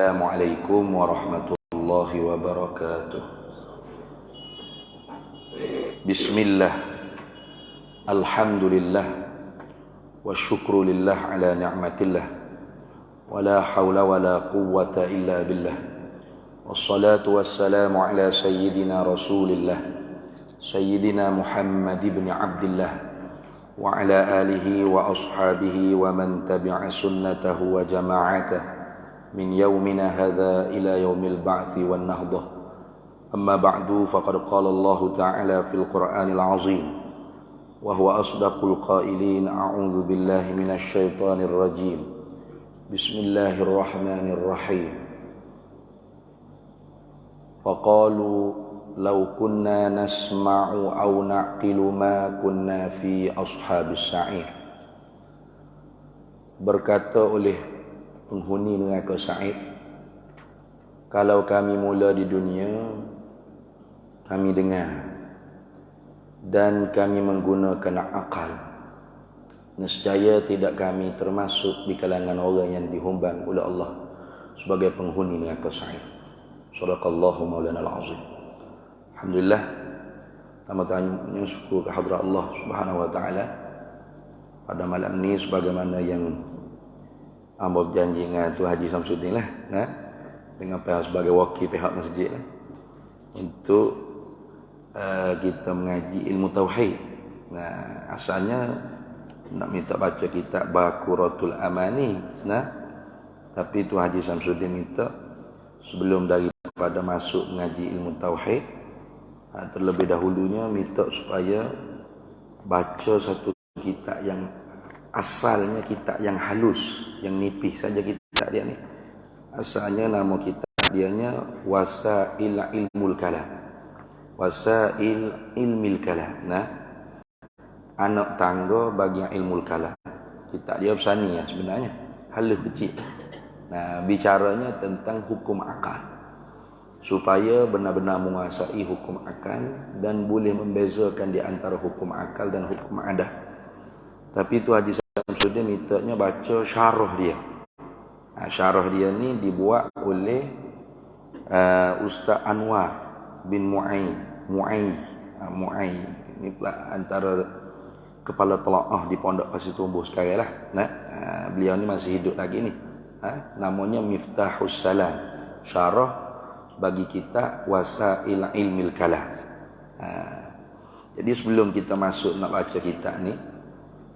Assalamualaikum warahmatullahi wabarakatuh. Bismillah, alhamdulillah, wa syukru lillah ala ni'matillah, wa la hawla wa la quwwata illa billah. Wassalatu wassalamu ala sayyidina rasulillah, sayyidina Muhammad ibn Abdillah, wa ala alihi wa ashabihi wa man tabi'a sunnatahu wa jama'atah min yawmina hadha ila yawmil ba'thi wan nahdah. Amma ba'du, faqad qala Allah ta'ala fil Qur'anil 'azim wa huwa asdaqul qailin. A'udzu billahi minasy syaithanir rajim. Bismillahirrahmanirrahim. Faqalu law kunna nasma'u aw na'qilu ma kunna fi ashabis sa'ir. Berkata oleh penghuni neraka Sa'id, kalau kami mula di dunia, kami dengar dan kami menggunakan akal, nescaya tidak kami termasuk di kalangan orang yang dihumban oleh Allah sebagai penghuni neraka Sa'id. Shadaqallahu maulana al-azim. Alhamdulillah, tama-tama syukur kehadrat Allah Subhanahu wa taala pada malam ni, sebagaimana yang hamba berjanji dengan Tuan Haji Samsudin lah, dengan pihak sebagai wakil pihak masjid lah, untuk kita mengaji ilmu tauhid. Asalnya nak minta baca kitab Baqaratul Amani, tapi Tuan Haji Samsudin minta sebelum daripada masuk mengaji ilmu tauhid, terlebih dahulunya minta supaya baca satu kitab yang asalnya kitab yang halus, yang nipis saja kitab dia ni. Asalnya nama kitab dianya Wasail Ilmul Kalam. Wasail Ilmil Kalam. Anak tangga bagi ilmu kalam. Kitab dia besar ni sebenarnya, halus kecil. Bicaranya tentang hukum akal, supaya benar-benar menguasai hukum akal dan boleh membezakan di antara hukum akal dan hukum adat. Tapi tu Haji Samsudin mintanya baca syarah dia. Syarah dia ni dibuat oleh Ustaz Anwar bin Mu'ayy. Ini pula antara kepala telaah di Pondok Pasir Tumbuh sekarang lah. Beliau ni masih hidup lagi ni. Namanya Miftahus Salam, syarah bagi kita Wasail Ilmil Kalam. Jadi sebelum kita masuk nak baca kitab ni,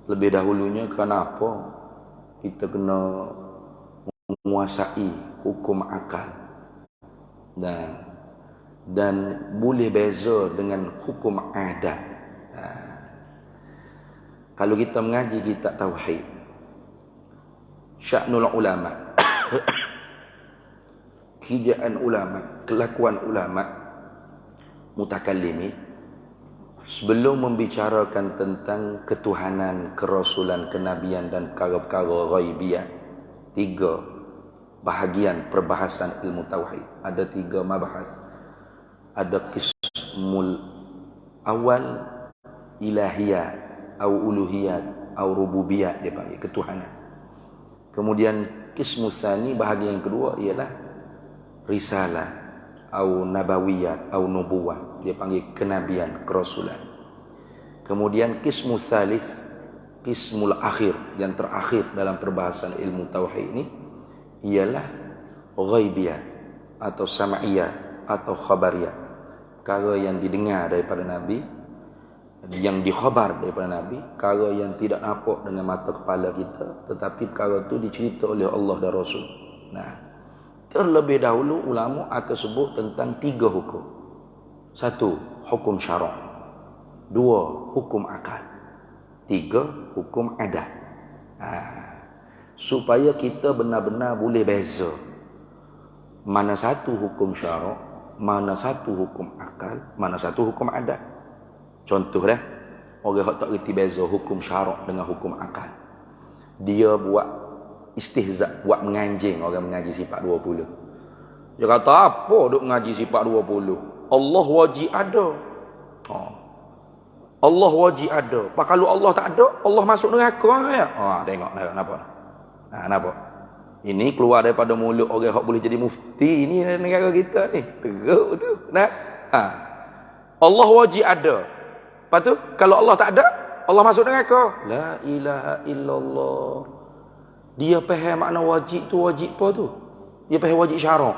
lebih dahulunya kenapa kita kena menguasai hukum akal dan boleh beza dengan hukum adat. Kalau kita mengaji kitab tauhid, sya'nul ulama, hijaan ulama, kelakuan ulama mutakallimin, sebelum membicarakan tentang ketuhanan, kerasulan, kenabian dan perkara-perkara ghaibiyah, 3 bahagian perbahasan ilmu tauhid. Ada 3 mabahas. Ada qismul awal, ilahiyat, au uluhiyat, au rububiyat, dia panggil ketuhanan. Kemudian qismus tsani, bahagian yang kedua ialah risalah, au nabawiyat, au nubuwah, dia panggil kenabian, kerasulan. Kemudian qismus tsalis, qismul akhir, yang terakhir dalam perbahasan ilmu tauhid ini ialah ghaibiyah atau sam'iyah atau khabariyah, perkara yang didengar daripada Nabi, yang dikhabar daripada Nabi, perkara yang tidak nampak dengan mata kepala kita, tetapi perkara itu dicerita oleh Allah dan Rasul. Terlebih dahulu ulama akan sebut tentang 3 hukum. 1, hukum syarak. 2, hukum akal. 3, hukum adat. Supaya kita benar-benar boleh beza mana satu hukum syarak, mana satu hukum akal, mana satu hukum adat. Contoh orang yang tak reti beza hukum syarak dengan hukum akal, dia buat istihza, buat menganjing orang mengaji sifat 20. Dia kata, apa duk mengaji sifat 20? Allah wajib ada. Allah wajib ada. Pak kalau Allah tak ada, Allah masuk neraka ya. Tengok nampak. Nampak. Ini keluar daripada mulut orang yang boleh jadi mufti ni negara kita ni. Teruk tu. Nah. Allah wajib ada. Lepas tu kalau Allah tak ada, Allah masuk neraka. La ilaha illallah. Dia faham makna wajib tu wajib apa tu? Dia faham wajib syarak.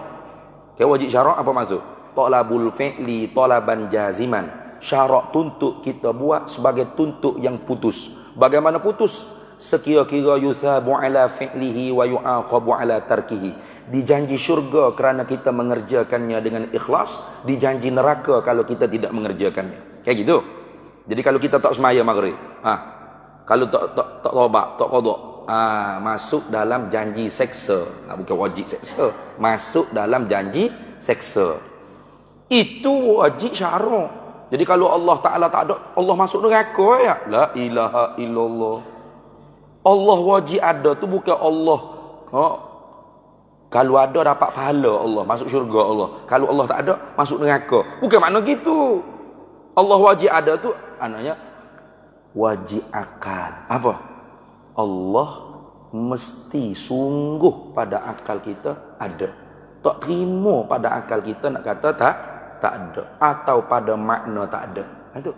Okay, wajib syarak apa maksud? Talabul fi'li talaban jaziman. Syarak tuntut kita buat sebagai tuntut yang putus. Bagaimana putus? Sekira-kira yusabu ala fi'lihi wa yu'aqabu ala tarkihi. Dijanji syurga kerana kita mengerjakannya dengan ikhlas, dijanji neraka kalau kita tidak mengerjakannya. Kayak gitu. Jadi kalau kita tak semaya maghrib, kalau tak taubat, tak qada, masuk dalam janji seksa. Bukan wajib seksa, masuk dalam janji seksa. Itu wajib syarak. Jadi kalau Allah Ta'ala tak ada, Allah masuk neraka ya. La ilaha illallah. Allah wajib ada tu bukan Allah. Kalau ada dapat pahala Allah, masuk syurga Allah. Kalau Allah tak ada, masuk neraka. Bukan makna gitu. Allah wajib ada tu maknanya wajib akal. Apa? Allah mesti sungguh pada akal kita ada. Tak terima pada akal kita nak kata tak ada, atau pada makna tak ada. Itu.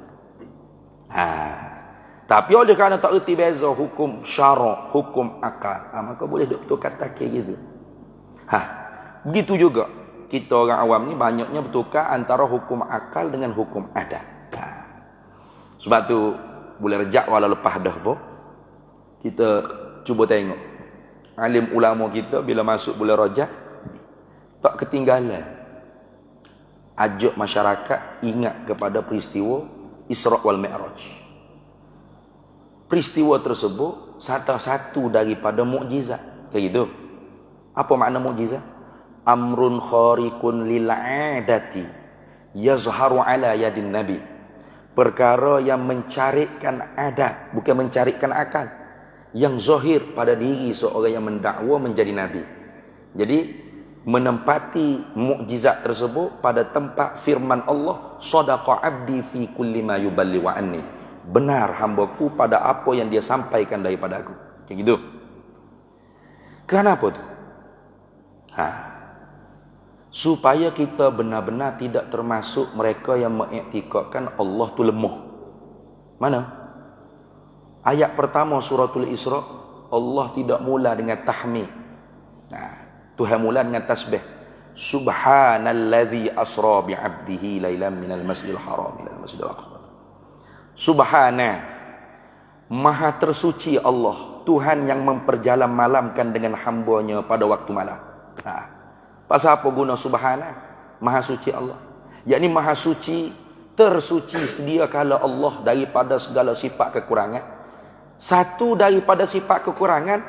Tapi oleh kerana tak erti beza hukum syarak, hukum akal, maka boleh duk bertukar takir gitu. Begitu juga kita orang awam ni banyaknya bertukar antara hukum akal dengan hukum adat. Sebab tu boleh rejak walau lepas dah pun kita cuba tengok alim ulama kita bila masuk bulan Rajab tak ketinggalan ajak masyarakat ingat kepada peristiwa Isra wal Mi'raj. Peristiwa tersebut satu daripada mukjizat. Kayak gitu. Apa makna mukjizat? Amrun khariqun lil 'adati yazharu ala yadin nabi. Perkara yang mencarikan adat, bukan mencarikan akal. Yang zahir pada diri seorang yang mendakwa menjadi nabi. Jadi menempati mukjizat tersebut pada tempat firman Allah, sadaqa abdi fi kulli ma yuballighu anni. Benar hambaku pada apa yang dia sampaikan daripada aku. Kayak gitu. Kenapa tu? Supaya kita benar-benar tidak termasuk mereka yang mengiktikadkan Allah tu lemah. Mana? Ayat pertama suratul Isra, Allah tidak mula dengan tahmid. Tuhan mula dengan tasbih. Subhanalladzi asra bi'abdihi lailan minal masjidil haram ilal masjidil aqsa. Subhana, maha tersuci Allah, Tuhan yang memperjalan malamkan dengan hambanya pada waktu malam. Pasal apa guna subhana? Maha suci Allah. Yakni maha suci, tersuci sedia kala Allah daripada segala sifat kekurangan. Satu daripada sifat kekurangan,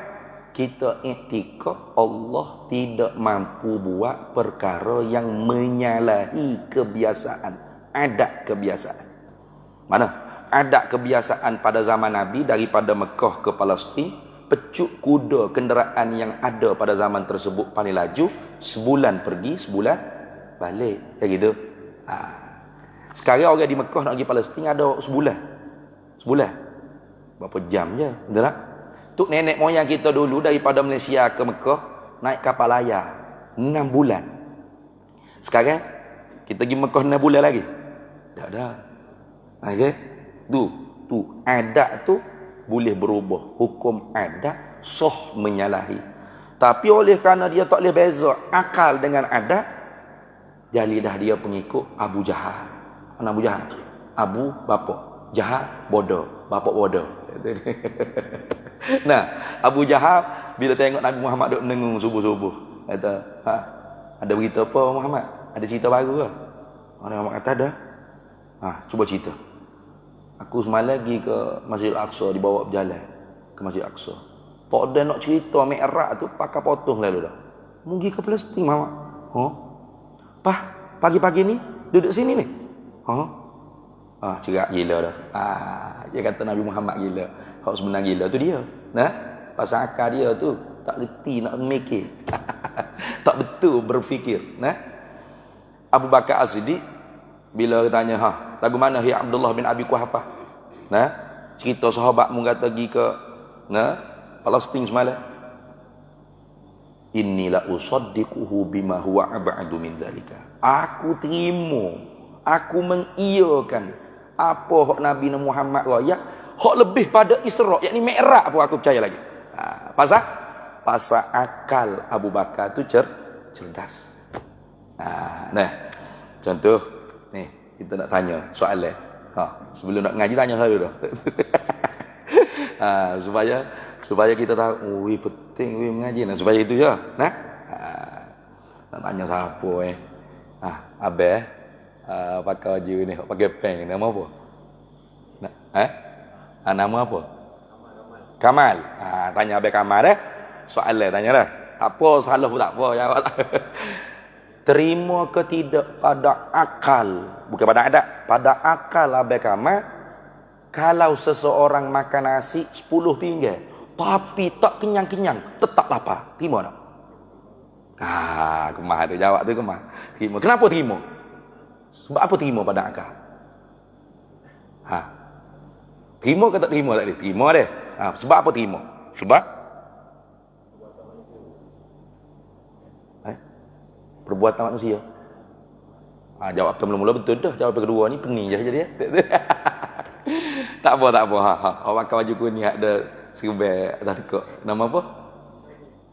kita iktikad Allah tidak mampu buat perkara yang menyalahi kebiasaan, adat kebiasaan. Mana? Adat kebiasaan pada zaman Nabi daripada Mekah ke Palestin, pecuk kuda kenderaan yang ada pada zaman tersebut paling laju, sebulan pergi, sebulan balik. Kayak gitu. Sekarang orang di Mekah nak pergi Palestin ada sebulan. Berapa jam je, betul tak? Tuk nenek moyang kita dulu daripada Malaysia ke Mekah naik kapal layar 6 bulan. Sekarang kita pergi Mekah 6 bulan lagi. Tak ada. Okey. Tu adat tu boleh berubah. Hukum adat sah menyalahi. Tapi oleh kerana dia tak boleh beza akal dengan adat, jadi dah dia pengikut Abu Jahal. Mana Abu Jahal? Abu bapa, Jahal bodoh, bapa bodoh. Nah, Abu Jahal bila tengok Nabi Muhammad duk menengung subuh-subuh, kata, ada berita apa Muhammad? Ada cerita baru ke? Orang Muhammad kata ada. Cuba cerita. Aku semalam lagi ke Masjid Al-Aqsa, dibawa berjalan ke Masjid Al-Aqsa. Tak ada nak cerita Mi'raj tu pakai potong lalu dah. Mungkin ke Palestin Muhammad. Pagi-pagi ni duduk sini ni. Cerak gila dah. Dia kata Nabi Muhammad gila. Hak sebenar gila tu dia. Pasal akal dia tu tak reti nak mikir. Tak betul berfikir. Abu Bakar As-Siddiq bila tanya, lagu mana ya Abdullah bin Abi Quhafah? Cerita sahabat mu kata pergi ke Palestin semalam. Inni la usaddiquhu bima huwa ab'adu min dzalika. Aku terima, aku mengiyakan apa hak Nabi Muhammad raya, hak lebih pada Isra, yakni Mi'raj pun aku percaya lagi. Pasal akal Abu Bakar tu cerdas. Nah, contoh ni kita nak tanya soalan. Sebelum nak ngaji tanya selalu dah. supaya kita tahu, penting mengaji nah, supaya itu ya. Nah. Nak tanya siapa Abah pakai baju ni, pakai pen ni, nama apa? Nama apa? Kamal. Tanya Abah Kamal soalan tanya dah. Apa salah pun tak apa jawab. Terima ke tidak pada akal, bukan pada adat, pada akal Abah Kamal, kalau seseorang makan nasi 10 pinggan tapi tak kenyang-kenyang, tetap lapar, terima tak? Kemah tu jawab tu, kemah terima. Kenapa terima? Sebab apa terima pada akal? Terima ke tak terima tadi? Terima deh. Sebab apa terima? Sebab perbuatan manusia. Jawab mula-mula betul dah. Jawab kedua ni pening je jadi. Tak apa. Awak pakai baju kuning ada serba atas dekak. Nama apa?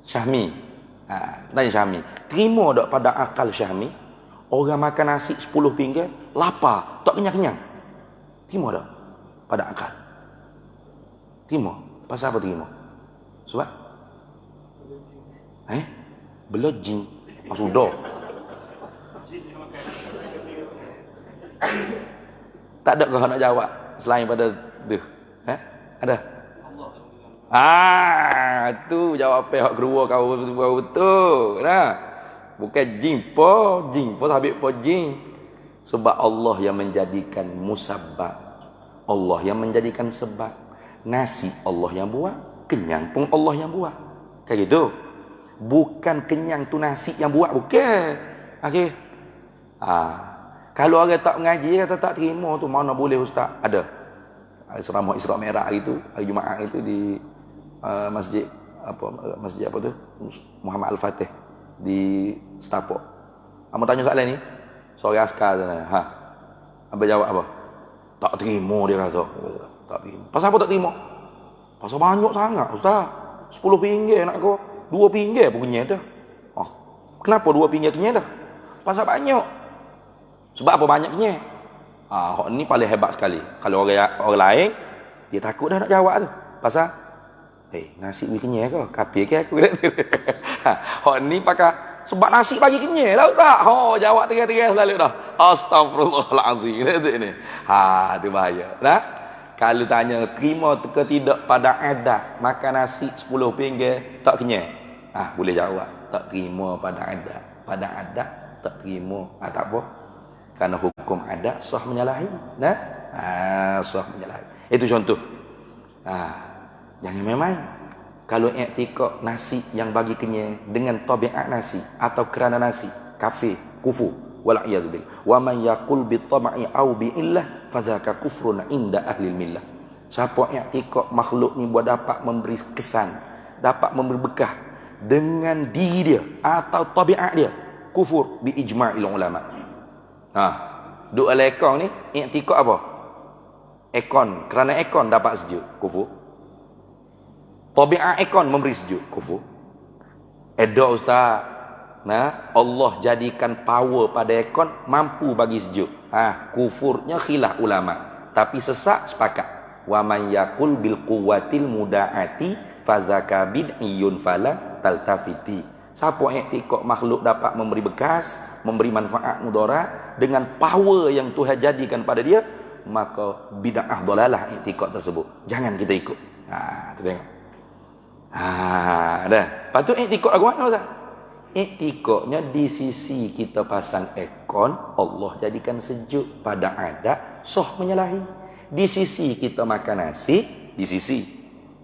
Syahmi. Tanya Syahmi. Terima tak pada akal Syahmi? Orang makan nasi 10 pinggan, lapar, tak kenyang-kenyang. Terima tak pada akal? Terima. Pasal apa terima? Sebab? Belajing. Sudah. Tak ada kau nak jawab selain pada tu? Ada? Tu jawab pihak kedua kau betul. Nah. Bukan jin po sabit po jin. Sebab Allah yang menjadikan musabbab. Allah yang menjadikan sebab. Nasi Allah yang buat, kenyang pun Allah yang buat. Kayak gitu. Bukan kenyang tu nasi yang buat, bukan. Okey. Kalau orang tak mengaji kata tak terima tu, mana boleh ustaz? Ada. Ceramah Isra Mi'raj hari tu, hari Jumaat itu di masjid apa tu? Muhammad Al-Fatih di Stapok. Kamu tanya soalan ni? Seorang askar sana. Abang jawab apa? Tak terima dia kata. Tak terima. Pasal apa tak terima? Pasal banyak sangat ustaz. 10 pinggir nak kau. 2 pinggir pun kenyang dah. Kenapa 2 pinggir kenyang dah? Pasal banyak. Sebab apa banyak kenyang? Hak ni paling hebat sekali. Kalau orang lain dia takut dah nak jawab tu. Pasal nasi bagi kenyang ke? Kapir ke aku? Hak ni pakai sebab nasi bagi kenyang lah ustaz. Jawab terang-terang selalu dah. Astagfirullahalazim. Ni. Tu bahaya. Nah, kalau tanya terima ke tidak pada adat makan nasi 10 pinggir tak kenyang. Boleh jawab. Tak terima pada adat. Pada adat tak terima. Tak apa. Kerana hukum adat sah menyalahi. Nah, sah menyalahi. Itu contoh. Jangan main-main. Kalau i'tikad nasi yang bagi kenyang dengan tabiat nasi atau kerana nasi, kafir, kufur, wal iyad billah. Wa man yaqul bi tam'i au bi illah fadzaka kufrun inda ahli millah. Siapa i'tikad makhluk ni buat dapat memberi kesan, dapat memberi bekah dengan diri dia atau tabiat dia, kufur bi ijma'il ulama. Duk ekon ni i'tikad apa? Ekon, kerana ekon dapat sejuk, kufur. Tabiat ekon memberi sejuk, kufur. Ustaz. Allah jadikan power pada ekon mampu bagi sejuk. Kufurnya khilaf ulama. Tapi sesak sepakat. Wa man yaqul bil quwwatil mudaati fadzaka bid'iyun fala taltafiti. Siapa i'tikad makhluk dapat memberi bekas, memberi manfaat mudarat dengan power yang Tuhan jadikan pada dia, maka bid'ah dalalah i'tikad tersebut. Jangan kita ikut. Tu tengok. Dah. Lepas tu i'tikad aku mana Ustaz? I'tikadnya di sisi kita pasang ekon, Allah jadikan sejuk pada adat, sah menyalahi. Di sisi kita makan nasi, di sisi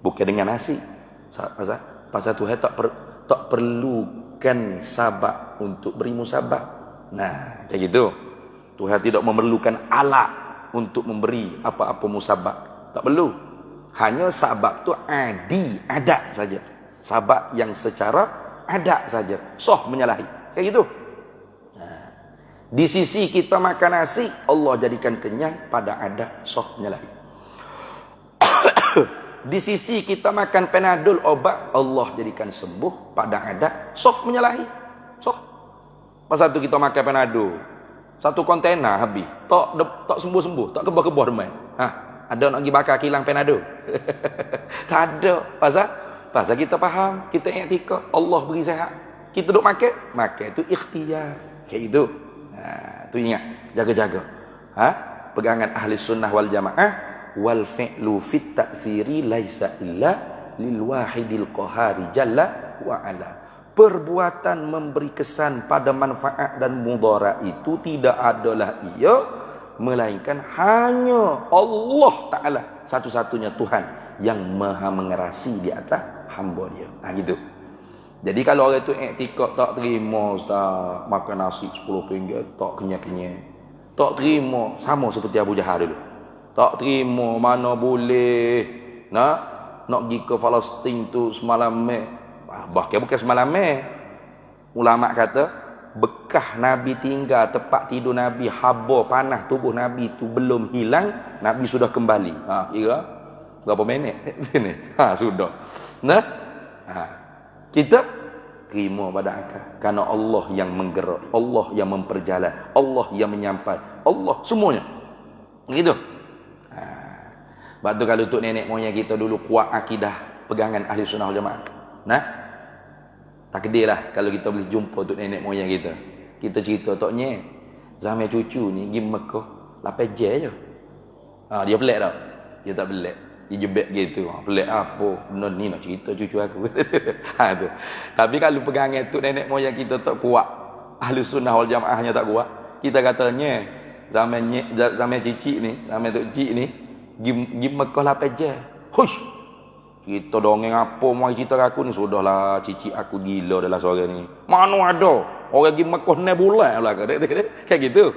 bukan dengan nasi. Pasal Tuhan tak perlukan sabab untuk beri musabab. Kayak gitu. Tuhan tidak memerlukan alat untuk memberi apa-apa musabab. Tak perlu. Hanya sabab tu adat saja. Sabab yang secara ada saja sah menyalahi. Kayak gitu. Di sisi kita makan nasi, Allah jadikan kenyang, pada ada sah menyalahi. Di sisi kita makan Panadol obat, Allah jadikan sembuh, pada ada sah menyalahi. Sah. Pas satu kita makan Panadol, satu kontainer habis, tak sembuh-sembuh, tak kebah-kebah demai. Ada nak pergi bakar kilang Panadol? Tak ada. Pasal kita faham, kita i'tikad Allah beri sihat. Kita duk makan itu ikhtiar. Kayak itu. Tu ingat, jaga-jaga. Pegangan ahli sunnah wal jamaah, wal fi'lu fit ta'thiri laisa illa lil wahidil qahari jalla wa ala. Perbuatan memberi kesan pada manfaat dan mudarat itu tidak adalah ia, melainkan hanya Allah Ta'ala, satu-satunya Tuhan yang maha mengerasi di atas hamba dia. Gitu. Jadi kalau orang itu i'tikad tak terima Ustaz, makan nasi 10 ringgit tak kenyang-kenyang, tak terima, sama seperti Abu Jahal dulu. Tak terima, mana boleh nak pergi ke Palestin tu semalam bahkan bukan semalam ulama kata bekah Nabi tinggal tempat tidur Nabi, haba panas tubuh Nabi tu belum hilang, Nabi sudah kembali. Kira berapa minit sini? Sudah. Kita terima pada akal, karena Allah yang menggerak, Allah yang memperjalan, Allah yang menyampai, Allah semuanya. Gitu. Sebab tu kalau untuk nenek moyang kita dulu kuat akidah pegangan ahli sunnah wal jamaah. Takdirlah kalau kita boleh jumpa untuk nenek moyang kita. Kita cerita toknya zaman cucu ni pergi Mekah 8 jam je. Dia pelik tak? Dia tak pelik. Dia jebek gitu. Pelik apa? Benda ni nak cerita cucu aku. Tu. Tapi kalau pegangan tu nenek moyang kita tak kuat, ahli sunnah wal jamaahnya tak kuat, kita katanya zaman cicik ni, zaman tok cik ni pergi Mekah 8 jam. Hush. Kita dongeng apa mai cerita aku ni, sudahlah cicik aku gila dalam suara ni. Mana ada orang pergi Mekah 6 bulan lah kayak gitu.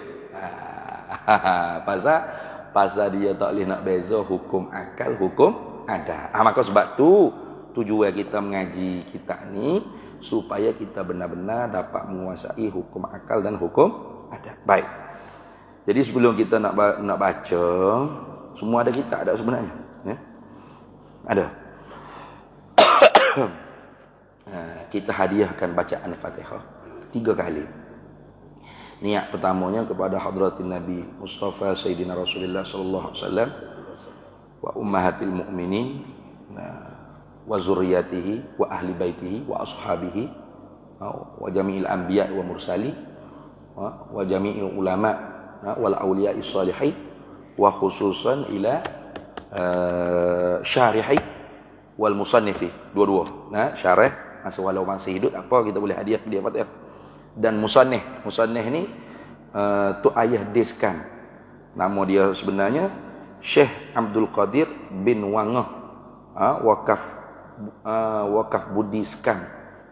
Pasal dia tak boleh nak beza hukum akal, hukum ada. Maka sebab tu tujuan kita mengaji kita ni supaya kita benar-benar dapat menguasai hukum akal dan hukum ada. Baik. Jadi sebelum kita nak baca, semua ada kita ada sebenarnya. Ya? Ada. Kita hadiahkan bacaan Fatihah 3 kali. Niat pertamanya kepada hadratin Nabi Mustafa Sayyidina Rasulullah sallallahu alaihi wasallam wa ummahatil mu'minin wa zurriyatihi wa ahli baitihi wa ashabihi wa jami'il anbiya wa mursali wa jami'il ulama wal awliya'i salihin wa khususan ila syarihi wal musannifi, dua-dua. Syarih masa walau masih hidup apa kita boleh hadiah dia Fatihah. Dan musannif ni tu ayah Deskan. Nama dia sebenarnya Syekh Abdul Qadir bin Wangah Wakaf Budiskan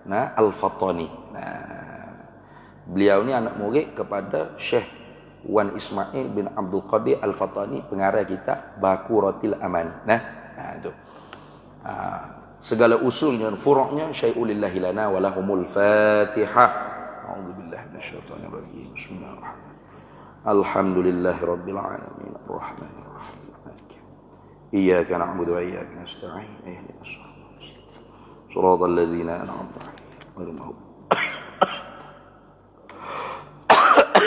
Al-Fatani. Beliau ni anak murid kepada Syekh Wan Ismail bin Abdul Qadir Al-Fatani, pengarah kitab Baquratil Amani. Itu. Segala usulnya dan furuknya syai'ul lillahi lana wa lahumul Fatihah. A'udzubillahi minasyaitonir rajim. Bismillahirrahmanirrahim. Alhamdulillahirabbil alamin arrahmanir rahim. Iyyaka na'budu wa iyyaka nasta'in. Ihdinas siratal ladzina an'amta 'alaihim.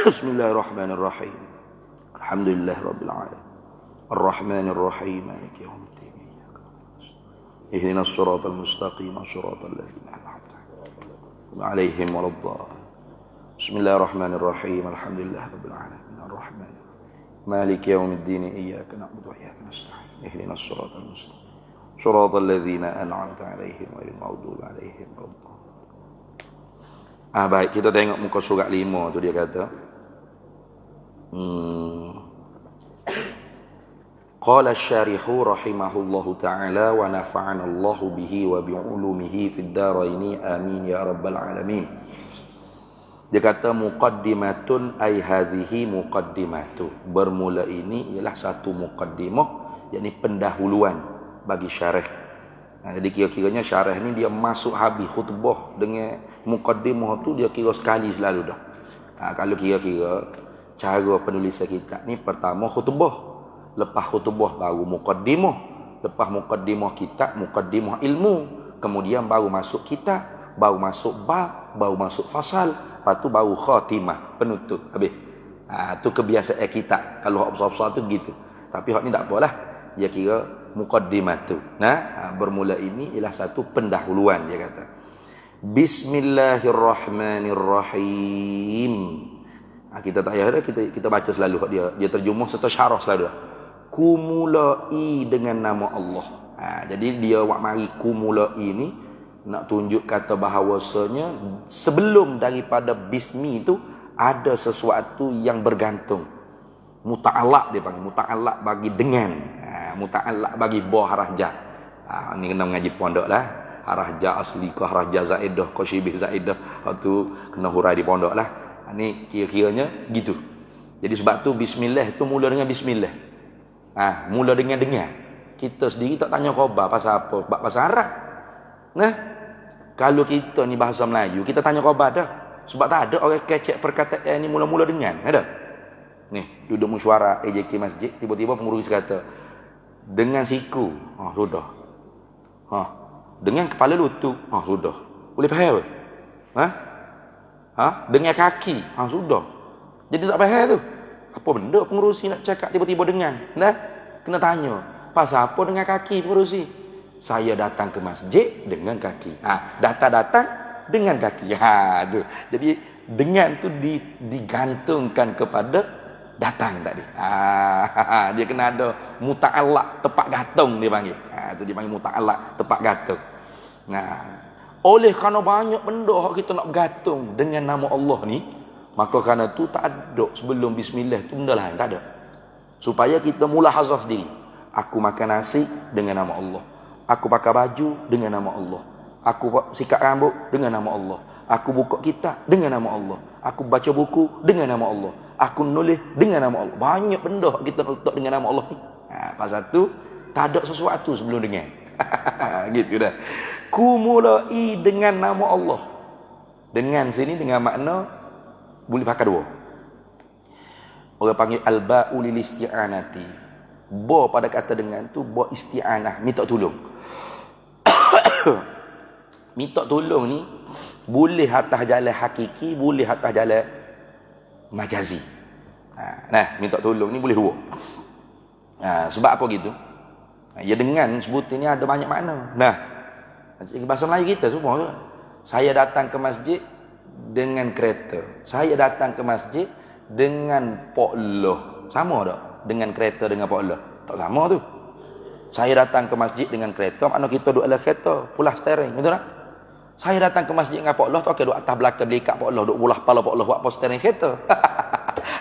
Bismillahirrahmanirrahim. Alhamdulillahirabbil alamin arrahmanir rahim maliki yaumiddin. Ihdinas siratal mustaqim siratal ladzina an'amta 'alaihim waladdallin. Bismillahirrahmanirrahim. Alhamdulillahirabbil alamin arrahmanir rahim maliki yaumiddin. Iyyaka na'budu wa iyyaka nasta'in. Ihdinas siratal mustaqim siratal ladzina an'amta 'alaihim ghairil maghdubi 'alaihim waladdallin. Baik, kita tengok muka surat 5 tu dia kata. Qala asy-syarihu rahimahullahu ta'ala wa nafa'ana Allahu bihi wa bi'ulumihi fid dharaini amin ya rabbal alamin. Dia kata muqaddimatun ay hadhihi muqaddimatu. Bermula ini ialah satu muqaddimah, yakni pendahuluan bagi syarah. Jadi kira-kiranya syarah ni dia masuk habis khutbah dengan muqaddimah tu dia kira sekali selalu dah. Kalau kira-kira cara penulisan kitab ni pertama khutbah, lepas khutbah baru muqaddimah, lepas muqaddimah kitab, muqaddimah ilmu, kemudian baru masuk kitab, baru masuk bab, baru masuk fasal, lepas tu baru khatimah, penutup habis. Tu kebiasaan kitab. Kalau hak besar-besar tu gitu. Tapi hak ni tak apalah. Dia kira muqaddimah tu. Bermula ini ialah satu pendahuluan dia kata. Bismillahirrahmanirrahim. Kita tak payah dah, kita baca selalu dia terjemah serta syarah selalu. Kumulai dengan nama Allah. Jadi dia wak mari kumulai ni nak tunjuk kata bahawasanya sebelum daripada bismi itu ada sesuatu yang bergantung. Muta'allaq dia panggil. Muta'allaq bagi dengan. Muta'allaq bagi buah harajah. Ni kena mengaji pondok lah. Harajah asli ke harajah zaidah ke syibih zaidah. Lepas tu kena hurai di pondok lah. Ni kira-kiranya gitu. Jadi sebab tu bismillah tu mula dengan bismillah. Mula dengan. Kita sendiri tak tanya khabar pasal apa. Pasal Arab. Kalau kita ni bahasa Melayu, kita tanya khabar dah. Sebab tak ada orang kecek perkataan ni mula-mula dengan. Ada? Ni, duduk mesyuarat AJK masjid, tiba-tiba pengurus kata, dengan siku, sudah. Dengan kepala lutut, sudah. Boleh faham? Dengan kaki, sudah. Jadi tak faham tu. Apa benda pengurusi nak cakap tiba-tiba dengan? Kena tanya. Pasal apa dengan kaki pengurusi? Saya datang ke masjid dengan kaki. Datang-datang dengan kaki. Tu. Jadi dengan tu digantungkan kepada datang tadi. Dia kena ada muta'allaq, tepat gantung dia panggil. Tu dia panggil muta'allaq, tepat gantung. Oleh kerana banyak benda hak kita nak bergantung dengan nama Allah ni, maka kerana tu tak ada sebelum bismillah tu benda lain, tak ada. Supaya kita mulahazah sendiri. Aku makan nasi dengan nama Allah. Aku pakai baju dengan nama Allah. Aku sikat rambut dengan nama Allah. Aku buka kitab dengan nama Allah. Aku baca buku dengan nama Allah. Aku nulis dengan nama Allah. Banyak benda kita letak dengan nama Allah ni. Pasal tu tak ada sesuatu sebelum dengan. Gitu dah. Kumulai dengan nama Allah. Dengan sini dengan makna boleh pakai dua. Orang panggil al-ba'u lil isti'anati. Ba pada kata dengan tu ba isti'anah, minta tolong. Minta tolong ni boleh atas jalan hakiki, boleh atas jalan majazi. Minta tolong ni boleh dua. Sebab apa gitu? Ya dengan sebutan ni ada banyak makna. Bahasa Melayu kita semua ke? Saya datang ke masjid dengan kereta. Saya datang ke masjid dengan pokloh. Sama tak? Dengan kereta dengan pokloh. Tak sama tu. Saya datang ke masjid dengan kereta, makna kita duduk dalam kereta, pulah steering, betul tak? Saya datang ke masjid dengan pokloh, tak duduk atas belakang belikat pokloh, duduk pulah kepala pokloh buat steering kereta.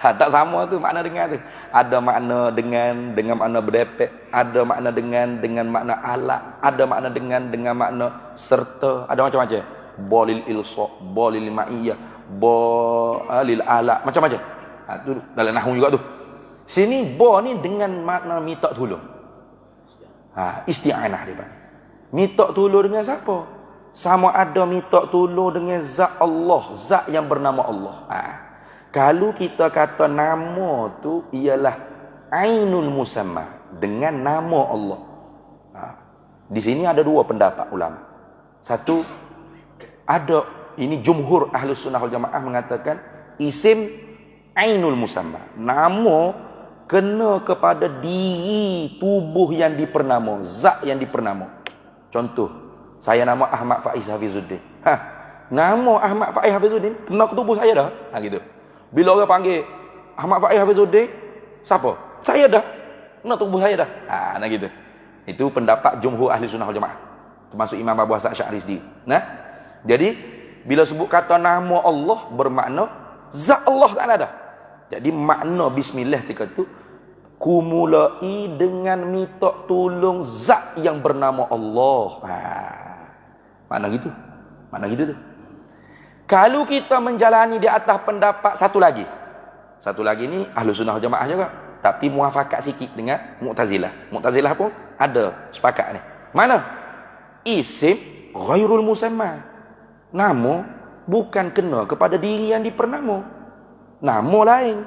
Tak sama tu makna dengan tu. Ada makna dengan makna berdepek, ada makna dengan makna alat, ada makna dengan makna serta, ada macam-macam. Bolil ilsa, bolil ma'iyah, bolil alat, macam-macam. Tu dalam nahwu juga tu. Sini bo ni dengan makna minta tolong. Isti'anah dia panggil. Minta tolong dengan siapa? Sama ada minta tolong dengan zat Allah, zat yang bernama Allah. Kalau kita kata nama tu ialah ainul musamma, dengan nama Allah. Di sini ada dua pendapat ulama. Satu, ada ini jumhur ahlus sunnah wal jamaah mengatakan isim ainul musamma. Nama kena kepada diri tubuh yang dipernama, zat yang dipernama. Contoh, saya nama Ahmad Faiz Hafizuddin. Nama Ahmad Faiz Hafizuddin kena ke tubuh saya dah. Gitu. Bila orang panggil Ahmad Faiz Hafizuddin, siapa? Saya dah. Kena tubuh saya dah. Nah gitu. Itu pendapat jumhur ahli sunnah wal jamaah. Termasuk Imam Abu Hasan Asy'ari sendiri. Jadi bila sebut kata nama Allah bermakna zat Allah tak ada. Jadi makna bismillah ketika tu kumulai dengan minta tolong zat yang bernama Allah. Makna gitu. Makna gitu tu. Kalau kita menjalani di atas pendapat satu lagi. Satu lagi ni Ahlus Sunnah Wal Jamaah juga, tapi muafakat sikit dengan Mu'tazilah. Mu'tazilah pun ada sepakat ni. Mana? Isim ghairul musamma. Nama bukan kena kepada diri yang dipernama. Nama lain,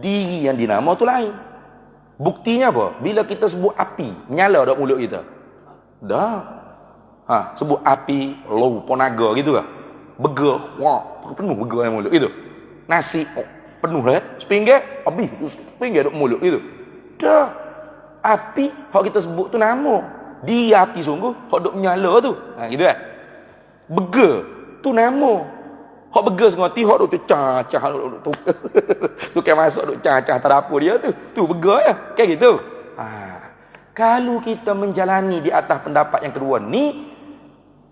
diri yang dinama tu lain. Buktinya apa? Bila kita sebut api, nyala dak mulut kita? Dah. Sebut api, low, ponaga gitu ke? Burger, wah, penuh burger yang mulut gitu. Nasi, penuh lah. Sepinggir, habis. Sepinggir duk mulut gitu. Dah. Api, hak kita sebut tu nama. Dia api sungguh, hak duk menyala tu. Gitu kan? Burger, tu nama. Hak burger semua, hak duk cecah-cah. Tu kan masuk duk cecah terapur dia tu. Tu burger ya. Kayak gitu. Kalau kita menjalani di atas pendapat yang kedua ni,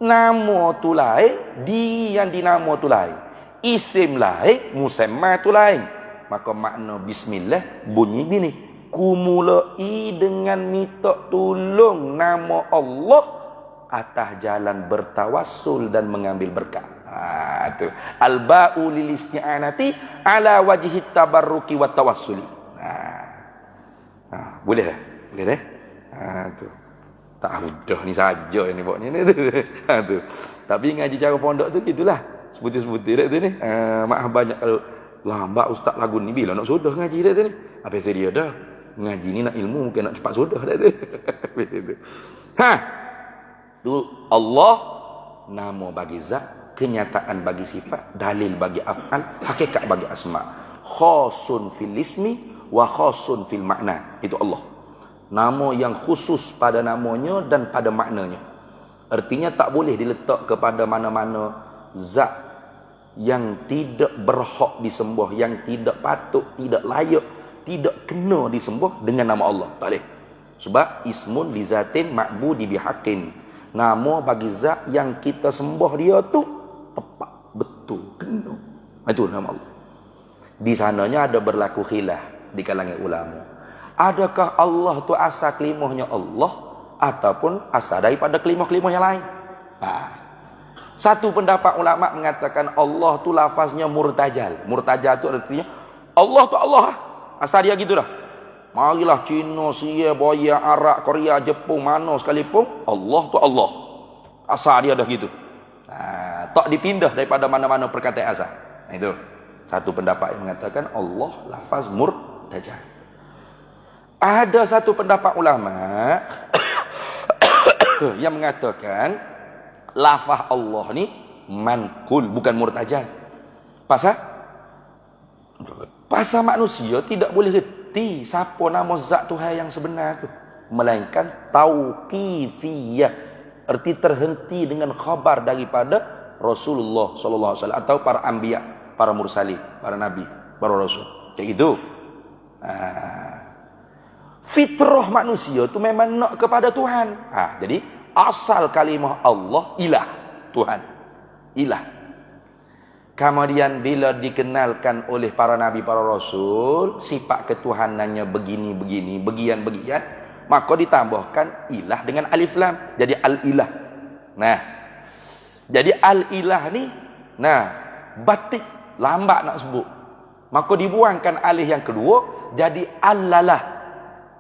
nama tu lain, dia yang dinama tu lain. Isim lain, musamma tu lain. Maka makna bismillah bunyi gini. Kumulai dengan minta tolong nama Allah atas jalan bertawassul dan mengambil berkah. Tu. Al-ba'u lil isti'anati ala wajhi tabarruki wa tawassuli. Boleh tak? Boleh tak? Tu. Tak mudah ni saja yang ni buat ni. Tu. Tapi ngaji cara pondok tu gitulah. Sebutir-sebutir dah tu ni. Maaf banyak kalau lambat ustaz lagu ni bila nak sudah ngaji dah tu ni. Apa sedia dah. Ngaji ni nak ilmu mungkin nak cepat sudah dah tu. Tu Allah nama bagi zat, kenyataan bagi sifat, dalil bagi af'al, hakikat bagi asma. Khasun fil ismi wa khasun fil makna. Itu Allah. Nama yang khusus pada namanya dan pada maknanya. Artinya tak boleh diletak kepada mana-mana zat yang tidak berhak disembah, yang tidak patut, tidak layak, tidak kena disembah dengan nama Allah. Tak boleh. Sebab ismun li zatin ma'budi bihaqqin. Nama bagi zat yang kita sembah dia tu tepat, betul, kena. Itu nama Allah. Di sananya ada berlaku khilaf di kalangan ulama. Adakah Allah tu asal kelimahnya Allah ataupun asal daripada kelimah-kelimah yang lain? Satu pendapat ulama mengatakan Allah tu lafaznya murtajal. Murtajal tu artinya Allah tu Allah. Asal dia gitu dah. Marilah Cina, Sia, Boya, Arab, Korea, Jepun, mana sekalipun Allah tu Allah. Asal dia dah gitu. Tak dipindah daripada mana-mana perkataan asal. Itu satu pendapat yang mengatakan Allah lafaz murtajal. Ada satu pendapat ulama yang mengatakan lafaz Allah ni manqul, bukan murtajal. Pasal manusia tidak boleh reti siapa nama zat Tuhan yang sebenar tu, melainkan tauqifiyah, erti terhenti dengan khabar daripada Rasulullah sallallahu alaihi wasallam atau para anbiya, para mursalin, para nabi, para rasul. Kayak gitu. Fitrah manusia tu memang nak kepada Tuhan. Jadi asal kalimah Allah ilah, Tuhan, ilah. Kemudian bila dikenalkan oleh para nabi, para rasul, sifat ketuhanannya begini-begini, bagian-bagian, maka ditambahkan ilah dengan alif lam. Jadi al-ilah. Jadi al-ilah ni, batik, lambat nak sebut. Maka dibuangkan alif yang kedua, jadi al-lalah.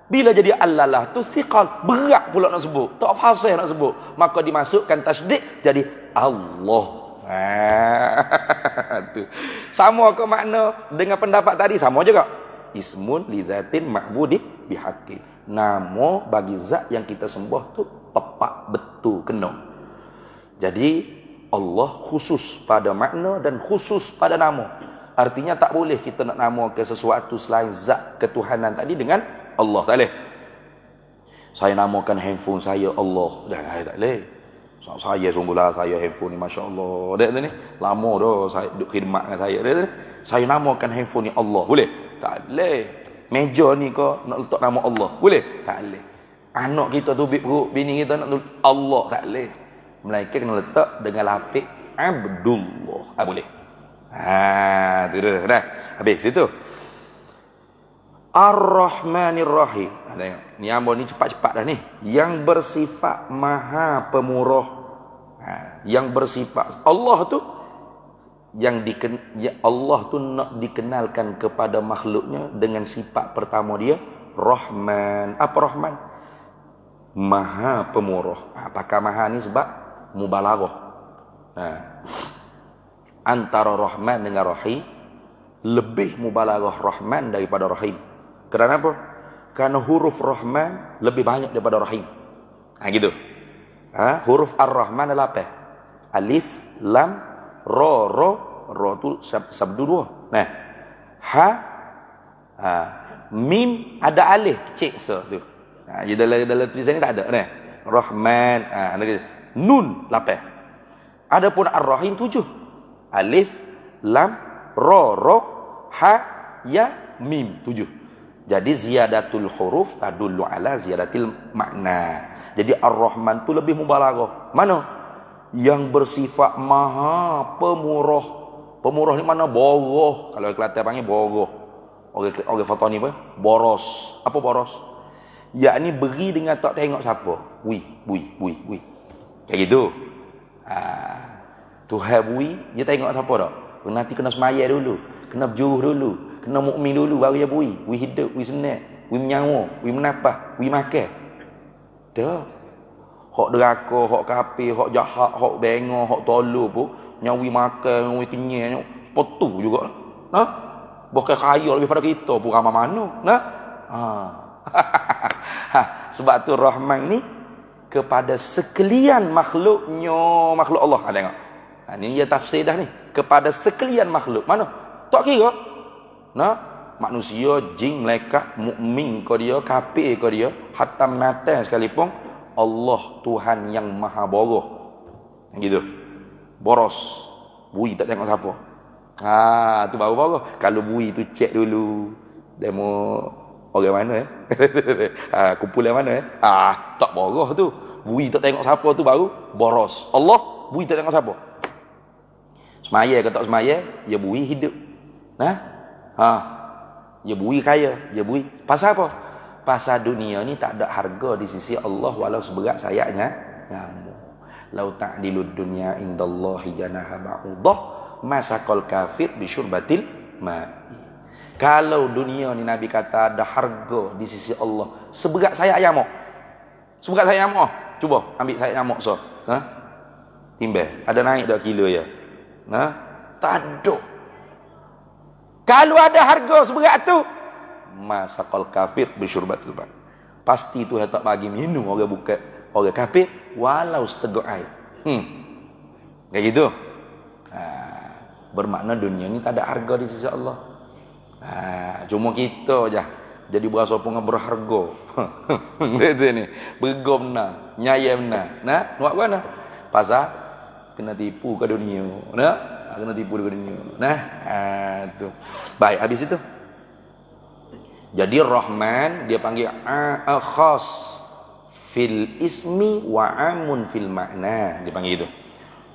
Bila jadi al-lalah tu siqal, berat pula nak sebut, tak fasih nak sebut. Maka dimasukkan tasydid, jadi Allah. Tu. Sama ke makna dengan pendapat tadi? Sama juga. Ismun li zatin ma'budi bihaqqin. Nama bagi zat yang kita sembah tu tepat, betul, kena. Jadi Allah khusus pada makna dan khusus pada nama. Artinya tak boleh kita nak namakan sesuatu selain zat ketuhanan tadi dengan Allah. Tak boleh. Saya namakan handphone saya Allah. Tak boleh. Saya sungguhlah saya handphone ni Masya Allah. Dia ni lama dah saya duk khidmat dengan saya. Dia saya namakan handphone ni Allah. Boleh? Tak boleh. Meja ni kau nak letak nama Allah. Boleh? Tak boleh. Anak kita tu bini kita nak tulis Allah. Tak boleh. Melainkan kena letak dengan lapik Abdullah. Boleh. Tu dah. Habis itu. Ar-Rahmanir Rahim. Tengok. Ni ambo ni cepat-cepat dah ni. Yang bersifat Maha Pemurah. Yang bersifat Allah tu Allah tu nak dikenalkan kepada makhluknya dengan sifat pertama dia Rahman. Apa Rahman? Maha Pemurah. Apakah maha ni sebab mubalaghah. Antara Rahman dengan Rahim, lebih mubalaghah Rahman daripada Rahim. Kenapa? Karena huruf Rahman lebih banyak daripada Rahim. Gitu. Huruf Ar-Rahman adalah apa? Alif, Lam, Ra tu sabdu dua. Mim ada alif kecil tu. Jadi dalam tulisan ni tak ada. Rahman, Nun 8. Adapun Ar-Rahim 7. Alif, Lam, Ra, Ha, Ya, Mim 7. Jadi ziyadatul huruf tadullu ala ziyadatil makna. Jadi Ar-Rahman tu lebih mubalaghah. Mana? Yang bersifat Maha Pemurah. Pemurah ni mana? Boroh. Kalau Kelantan panggil boroh. Orang Fatani apa? Boros. Apa boros? Yakni beri dengan tak tengok siapa. Bui. Kayak gitu. Tuhan bui, dia tengok siapa tak? Nanti kena semayar dulu, kena berjuruh dulu, kena mukmin dulu baru dia bui. Bui hidup, bui senang, bui menyawa, bui menapah, bui makan. Dah. Hak deraka, hak kafir, hak jahat, hak bengah, hak tolol pun nyawi makan, nyawi kenyang, potu juga. Bukan kaya lebih pada kita pun ramai mana. Sebab tu Rahman ni kepada sekalian makhluknya, makhluk Allah. Tengok. Ini dia tafsir dah ni. Kepada sekalian makhluk. Mana? Tak kira. Manusia, jin, malaikat, mukmin ke dia, kafir ke dia, hatta menatan sekalipun, Allah Tuhan yang maha boros. Gitu. Boros. Bui tak tengok siapa. Tu baru boros. Kalau bui tu cek dulu. Demo orang mana kumpulan mana tak boros tu. Bui tak tengok siapa tu baru boros. Allah bui tak tengok siapa. Semaya ke tak semaya, dia bui hidup. Dia bui kaya, dia bui. Pasal apa? Pasal dunia ni tak ada harga di sisi Allah walau seberat sayapnya nyamuk. Lau ta'dilud dunya indallahi janaha ba'udah masakal kafir bisyurbatil ma'i. Kalau dunia ni Nabi kata ada harga di sisi Allah seberat sayap nyamuk. Seberat sayap nyamuk. Cuba ambil sayap nyamuk so. Timbang. Ada naik 2 kilo ya. Tak ada. Kalau ada harga seberat tu, masakal kafir bisyurbatil ma'. Pasti Tuhan tak bagi minum orang bukan orang kafir walau seteguk air. Kayak gitu. Bermakna dunia ni tak ada harga di sisi Allah. Cuma kita je jadi berasa pun berharga. Gitu ni. Bergom benar, nyayai benar. Buat mana? Pasal kena tipu ke dunia. Kena tipu ke dunia. Tu. Baik, habis itu. Jadi Rahman dia panggil khas fil ismi wa amun fil makna. Dia panggil itu.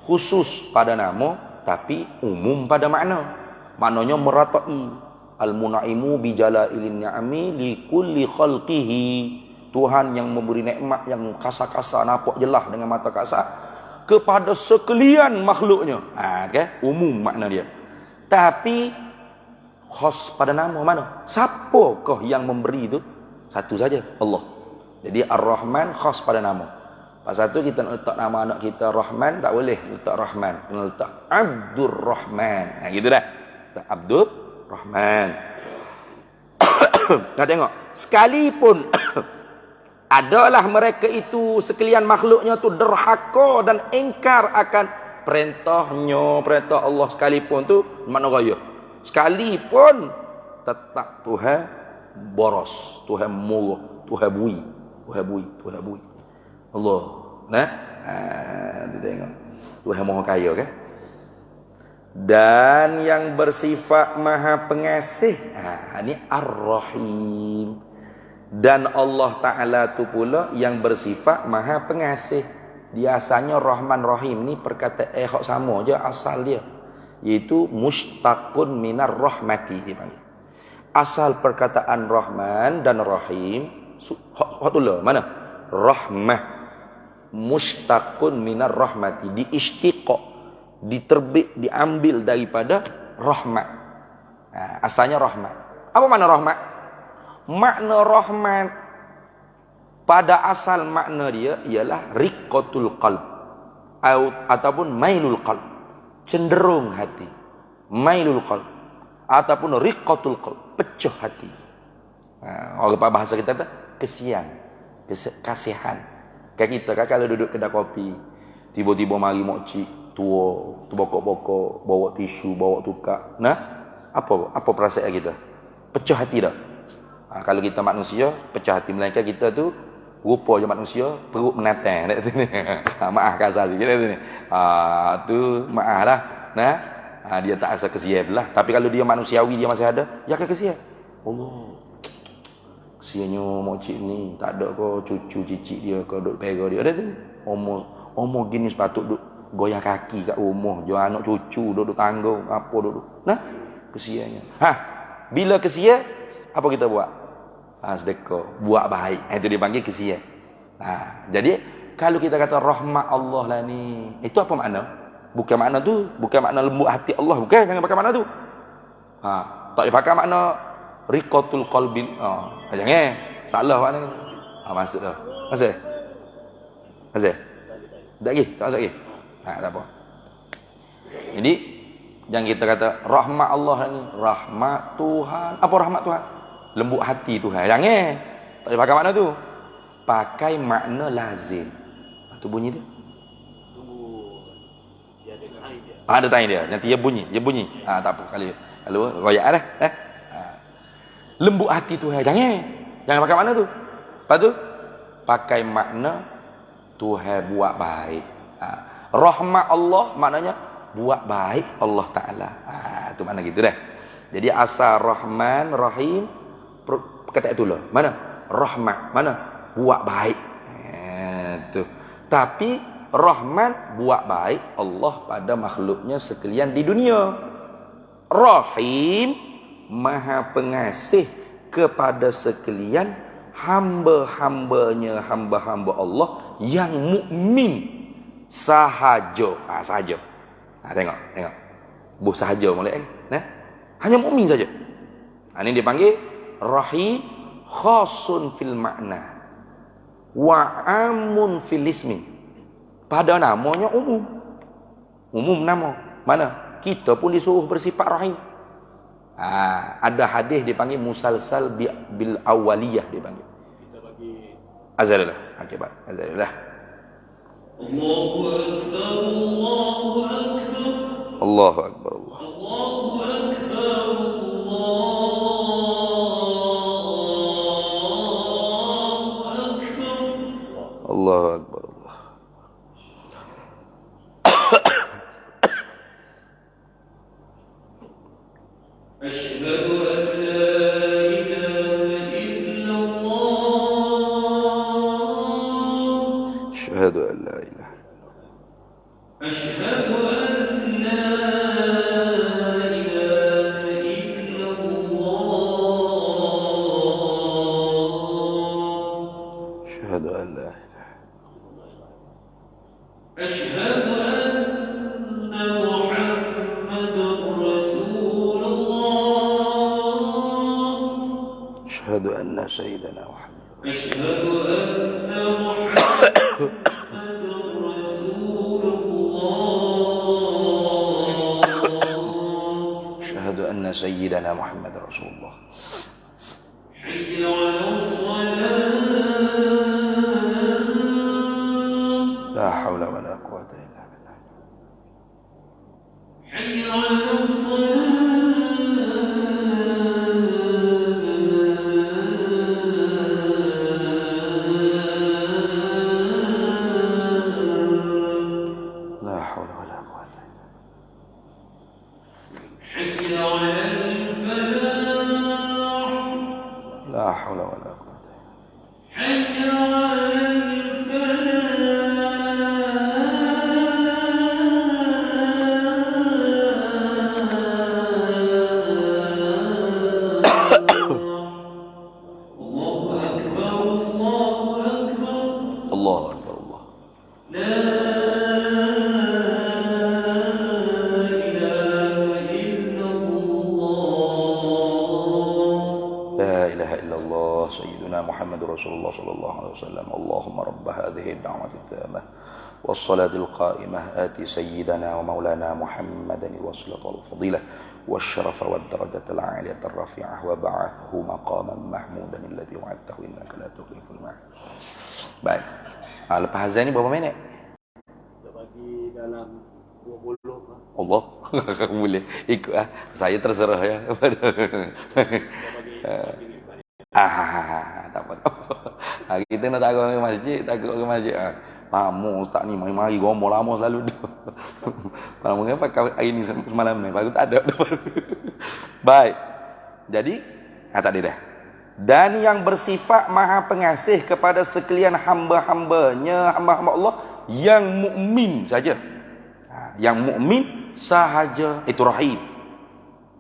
Khusus pada nama tapi umum pada makna. Maknanya meratai. Al-munaimu bijalailin ni'ami li kulli khalqihi. Tuhan yang memberi nikmat yang kasar-kasar nampak jelas dengan mata kasar kepada sekalian makhluknya. Umum makna dia. Tapi khas pada nama mana? Siapakah yang memberi itu? Satu saja, Allah. Jadi Ar-Rahman khas pada nama. Pasal tu kita nak letak nama anak kita Rahman, tak boleh letak Rahman. Kena letak Abdur Rahman. Gitu dah. Letak Abdur Rahman. Kita tengok. Sekalipun adalah mereka itu sekalian makhluknya tu derhaka dan ingkar akan perintah Allah sekalipun tu makna raya. Sekalipun tetap Tuhan boros, Tuhan murah, Tuhan bui. Allah. Kita tengok. Tuhan maha kaya kan? Dan yang bersifat maha pengasih. Ini Ar-Rahim. Dan Allah Ta'ala tu pula yang bersifat maha pengasih. Biasanya Rahman Rahim ni perkataan hak sama je asal dia. Iaitu mustaqun minar rahmati dipanggil. Asal perkataan Rahman dan Rahim hak tu lah mana? Rahmah. Mustaqun minar rahmati. Diistiqaq. Diterbit, diambil daripada rahmat. Asalnya rahmat. Apa makna rahmat? Makna rahmat pada asal makna dia ialah riqqatul qalb ataupun mailul qalb, cenderung hati. Mailul qalb ataupun riqqatul qalb, pecah hati. Orang bahasa kita tu kesian, kasihan. Kayak kita kan kalau duduk kedai kopi, tiba-tiba mari mokcik tua, tu bokok-bokok, bawa tisu, bawa tukar. Nah, apa perasaan kita? Pecah hati dah. Kalau kita manusia, pecah hati. Melainkan kita tu rupa je manusia, perut menatang. Maaf kasar sikit ni. Tu maaf lah. Nah, dia tak rasa kesian lah. Tapi kalau dia manusiawi, dia masih ada, dia akan kesian. Allah, kesiannya mokcik ni, tak ada kau cucu cicit dia, kau duduk pera dia. Ada tu. Umur gini sepatut duduk goyang kaki kat rumah, jual anak cucu duduk tanggung, apa duduk. Nah, kesiannya. Bila kesian, apa kita buat? Sedekah, buat baik. Itu dipanggil kesian. Jadi kalau kita kata rahmat Allah lah ni, itu apa makna? Bukan makna tu, bukan makna lembut hati Allah, bukan, jangan pakai makna tu. Tak dipakai makna riqatul qalbi. Jangan. Salah makna ni. Maksud dah. Masih? Tak lagi? Tak masuk lagi? Tak apa. Jadi jangan kita kata rahmat Allah ni, rahmat Tuhan. Apa rahmat Tuhan? Lembut hati Tuhan. Jangan. Tak boleh pakai makna tu. Pakai makna lazim. Tu bunyi dia. Ada tanya dia. Nanti dia bunyi. Tak apa. Kalau royak dah. Lembut hati Tuhan. Jangan pakai makna tu. Lepas tu pakai makna Tuhan buat baik. Rahmat Allah maknanya buat baik Allah Ta'ala. Itu makna gitu dah. Jadi asal Rahman, Rahim, kata itulah. Mana? Rahmat. Mana? Buat baik. Itu. Tapi Rahman buat baik Allah pada makhluknya sekalian di dunia. Rahim Maha pengasih kepada sekalian hamba-hambanya, hamba-hamba Allah yang mukmin sahaja. Sahaja. Tengok. Buh sahaja molek kan? Hanya mukmin saja. Ini dipanggil rahim khasun fil makna wa amun fil ismi. Pada namanya umum. Umum nama. Mana? Kita pun disuruh bersifat rahim. Ada hadis dipanggil musalsal bil awaliyah dipanggil. Kita bagi azalillah. Akibat azalillah. Allahu akbar, Allahu akbar. Allahu akbar, Allah. Allahu akbar, Allah. Allahu akbar, Allah. Asyhadu an la ilaha illallah. Asyhadu an la ilaha illallah. Asyhadu an la ilaha illallah. Asyhadu an la ilaha illallah. Asyhadu anna Muhammadar Rasulullah. أشهد أن سيدنا محمد أشهد أن محمد رسول الله أشهد أن سيدنا محمد رسول الله حي على الصلاة لا حول ولا قوة إلا بالله حي على الصلاة La ilaha illallah. الله سيدنا محمد رسول الله صلى الله عليه وسلم اللهم رب هذه الدعوة التامة والصلاة القائمة آت سيدنا ومولانا محمدا الوصلة والفضيلة والشرف والدرجة العالية الرفيعة وبعثه مقاما محمودا الذي وعدته إنك لا تخلف الميعاد. Baik. Lepas azan ni berapa minit? Kita bagi dalam 20. Allah. Boleh ikut ah. Saya terserah ya. Tak apa. Kita nak takut ke masjid, takut ke masjid. Lama ustaz ni mari gombor lama selalu dah. Malam mengapa hari ni semalam ni baru tak ada. Baik. Jadi tak ada dah. Dan yang bersifat maha pengasih kepada sekalian hamba-hambanya, hamba-hamba Allah yang mukmin saja. Yang mukmin sahaja itu rahim.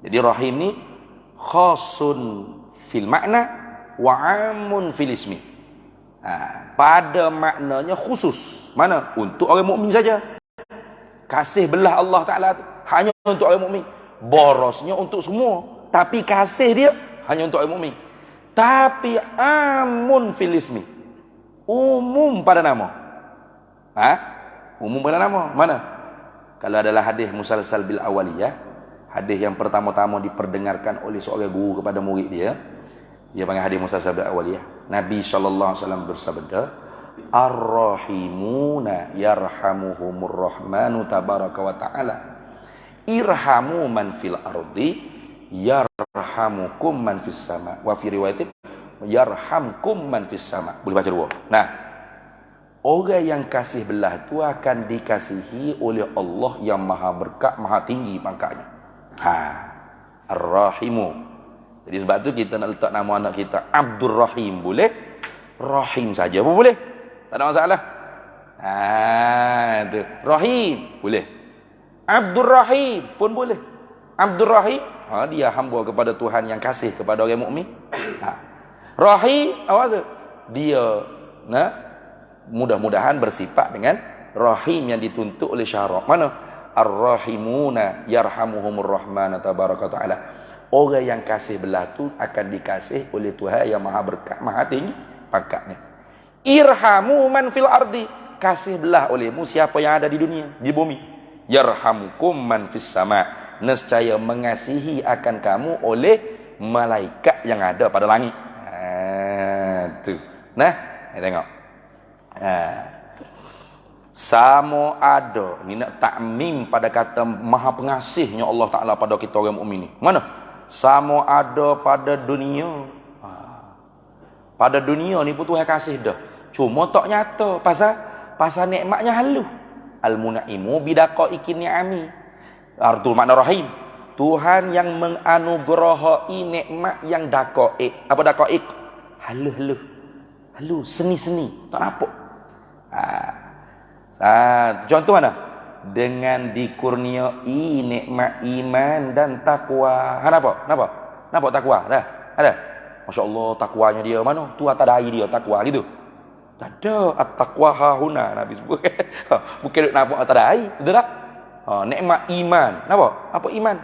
Jadi rahim ni khasun fil makna wa amun fil ismi. Pada maknanya khusus. Mana? Untuk orang mukmin saja. Kasih belah Allah Ta'ala hanya untuk orang mukmin. Borosnya untuk semua. Tapi kasih dia hanya untuk orang mukmin. Tapi amun fil ismi. Umum pada nama. Umum pada nama. Mana? Kalau adalah hadis musalsal bil awaliyah, hadis yang pertama-tama diperdengarkan oleh seorang guru kepada murid dia, dia panggil hadis musalsal bil awaliyah. Nabi sallallahu alaihi wasallam bersabda, "Ar-rahimuna yarhamuhumur rahmanu tabaraka wa ta'ala. Irhamu man fil ardi yarhamukum man fis sama." Wa fi riwayatin yarhamkum man fis sama. Boleh baca dua. Nah, orang yang kasih belah itu akan dikasihi oleh Allah yang maha berkat, maha tinggi pangkatnya. Ar-Rahimu. Jadi sebab tu kita nak letak nama anak kita Abdul Rahim boleh, Rahim saja pun boleh. Tak ada masalah. Tu. Rahim boleh. Abdul Rahim pun boleh. Abdul Rahim, dia hamba kepada Tuhan yang kasih kepada orang mukmin. Rahim, apa tu? Dia mudah-mudahan bersifat dengan rahim yang dituntut oleh syarak. Mana? Ar-rahimuna yarhamuhumur rahman tabaraka ta'ala. Orang yang kasih belah tu akan dikasih oleh Tuhan yang maha berkat, maha tinggi pangkatnya. Irhamu man fil ardi. Kasih belah olehmu siapa yang ada di dunia, di bumi. Yarhamukum man fis sama. Nescaya mengasihi akan kamu oleh malaikat yang ada pada langit. Tu. Nah, tengok. Sama ada ni nak takmim pada kata maha pengasihnya Allah Ta'ala pada kita orang mukmin ni. Mana? Sama ada pada dunia. Pada dunia ni pun Tuhan kasih dah. Cuma tak nyata pasal nikmatnya halus. Al-munaimu bidaqaiqin ni'ami. Artul makna rahim. Tuhan yang menganugerahi nikmat yang daqaiq. Apa daqaiq? Halus, seni-seni, tak nampak. Contoh mana? Dengan dikurniai nikmat iman dan takwa. Nampak takwa? Ada? Masya Allah, takwanya dia mana? Tu atas dahi dia takwa gitu. Tak ada at-taqwa hahuna Nabi sebut. Bukan nampak atas dahi, betul tak? Nikmat iman. Nampak? Apa iman?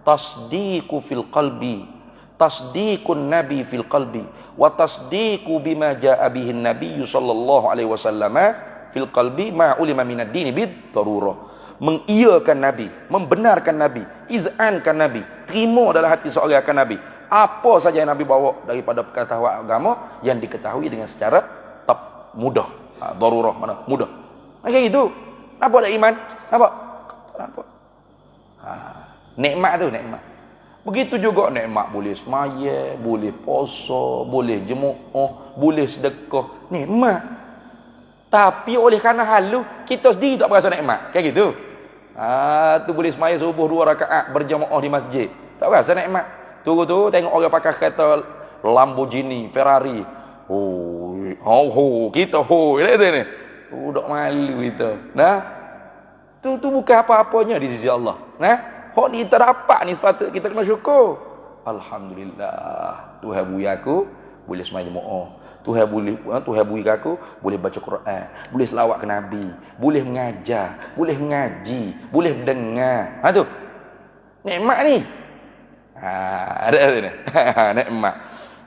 Tasdiqu fil qalbi. Tasdiqun nabi fil qalbi wa tasdiqu bima jaa bihi an-nabiy sallallahu alaihi wasallam fil qalbi ma ulima min ad-din bid darurah. Mengiyakan nabi, membenarkan nabi, izankan nabi, terima dalam hati seorang akan nabi. Apa saja yang nabi bawa daripada pengetahuan agama yang diketahui dengan secara mudah. Darurah mana? Mudah. Macam itu. Nampak tak iman? Nampak? Nikmat tu nikmat. Begitu juga nikmat boleh semaya, boleh puasa, boleh jemaah, boleh sedekah. Nikmat. Tapi oleh kerana halu, kita sendiri tak berasa nikmat. Kayak gitu. Tu boleh semaya subuh 2 rakaat berjemaah di masjid. Tak berasa nikmat. Tunggu tengok orang pakai kereta Lamborghini, Ferrari. Kita ni. Udah malu kita. Nah. Tu bukan apa-apanya di sisi Allah. Nah. Hak ni kita dapat ni sepatut kita kena syukur. Alhamdulillah. Tuhan beri aku boleh sembahyang jemaah. Tuhan beri aku boleh baca Quran, boleh selawat ke Nabi, boleh mengajar, boleh mengaji, boleh mendengar. Tu. Nikmat ni. Ada ni. Nikmat.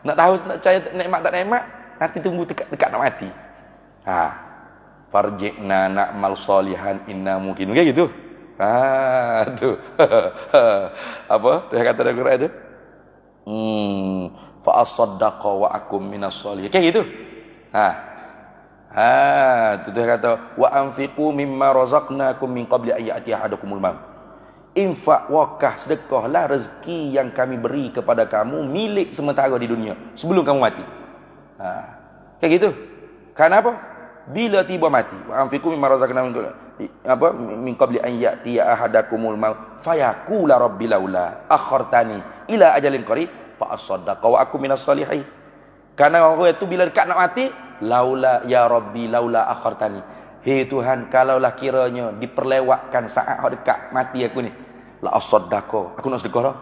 Nak tahu nak percaya nikmat tak nikmat, nanti tunggu dekat nak mati. Farji'na na'mal salihan inna mungkin. Kayak gitu. Tu. Apa? Tu yang kata dalam Quran itu. Fa asaddaqa wa akum minas shalihin. Kayak gitu. Tu dia kata wa anfiqu mimma razaqnakum min qabli an ya'tiya ahadakumul maut. Infak, wakah, sedekahlah rezeki yang kami beri kepada kamu milik sementara di dunia sebelum kamu mati. Kayak gitu. Kenapa? Bila tiba mati, wa anfiqu mimma razaqnakum min qabli an ya'tiya ahadakumul maut fayaqula rabbi laula akhartani ila ajalin qarib fa asaddaqa wa akum minas shalihin. Karena orang itu bila dekat nak mati, laula ya rabbi laula akhartani. Hei Tuhan, kalaulah kiranya diperlewatkan saat dekat mati aku ni, la asaddaqa, aku nak sedekah dah.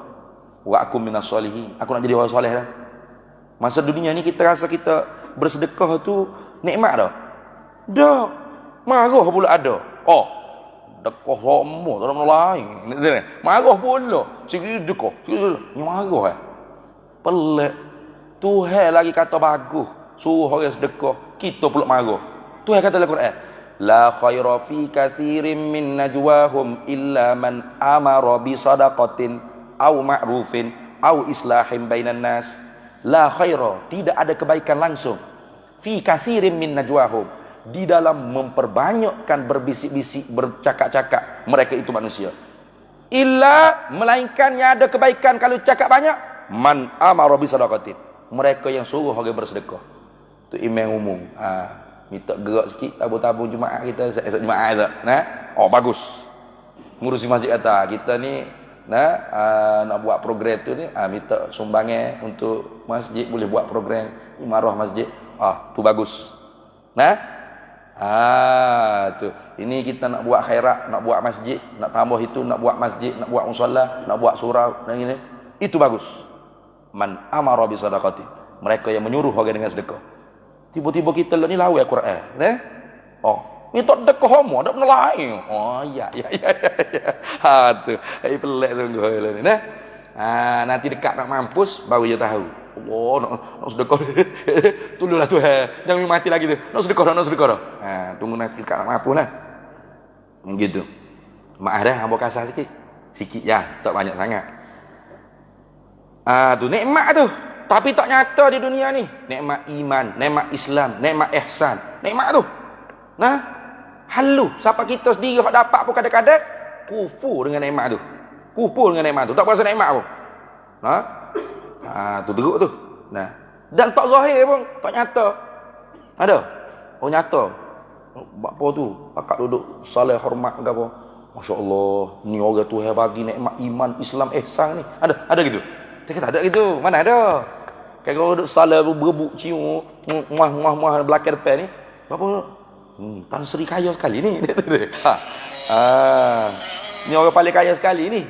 Wa akum minas shalihin, aku nak jadi orang soleh dah. Masa dunia ni kita rasa kita bersedekah tu nikmat dah. Dah. Marah pula ada. Dekah semua tak ada lain. Marah pula. Sikit dekah. Ni marah pelik. Tuhan lagi kata bagus, suruh orang sedekah, kita pula marah. Tuhan kata dalam Quran, la khaira fi katsirin min najwahum illa man amara bi sadaqatin aw ma'rufin aw islahin bainan nas. La khaira, tidak ada kebaikan langsung fi katsirin min najwahum, di dalam memperbanyakkan berbisik-bisik, bercakap-cakap mereka itu manusia. Illa, melainkan yang ada kebaikan kalau cakap banyak, man amara bi sadaqatin, mereka yang suruh orang bersedekah. Tu imam umum. Minta gerak sikit tabung-tabung Jumaat kita esok Jumaat tu. Bagus. Ngurusi masjid kata kita ni nak buat program tu ni, minta sumbangan untuk masjid, boleh buat program imarah masjid. Tu bagus. Tu. Ini kita nak buat khairat, nak buat masjid, nak tambah itu, nak buat masjid, nak buat musalla, nak buat surau dan ini. Itu bagus. Man amara bi sadaqati, mereka yang menyuruh orang dengan sedekah. Tiba-tiba kita ni lawa Quran, minta sedekah homo ada benda lain. Ya. Tu. Pelik sungguh ni. Nanti dekat nak mampus baru dia tahu. Nak sedekah. Tolonglah Tuhan, jangan mati lagi tu. Nak sedekah dah. Tunggu nanti dekat nak mampus lah. Gitu. Maaf dah, hamba kasar sikit. Sikit ya, tak banyak sangat. Tu nikmat tu. Tapi tak nyata di dunia ni. Nikmat iman, nikmat Islam, nikmat ihsan. Nikmat tu. Halu. Siapa kita sendiri hak dapat pun kadang-kadang kufur dengan nikmat tu. Tak berasa nikmat pun. Tu teruk tu. Dan tak zahir pun, tak nyata. Ada? Nyata. Apa tu? Akak duduk salah hormat ke apa? Masya-Allah, ni orang Tuhan bagi nikmat iman, Islam, ihsan ni. Ada gitu. Dia kata ada gitu. Mana ada? Kalau duduk salah berebut cium muah belakang depan ni, apa? Tan Sri kaya sekali ni. Ni orang paling kaya sekali ni.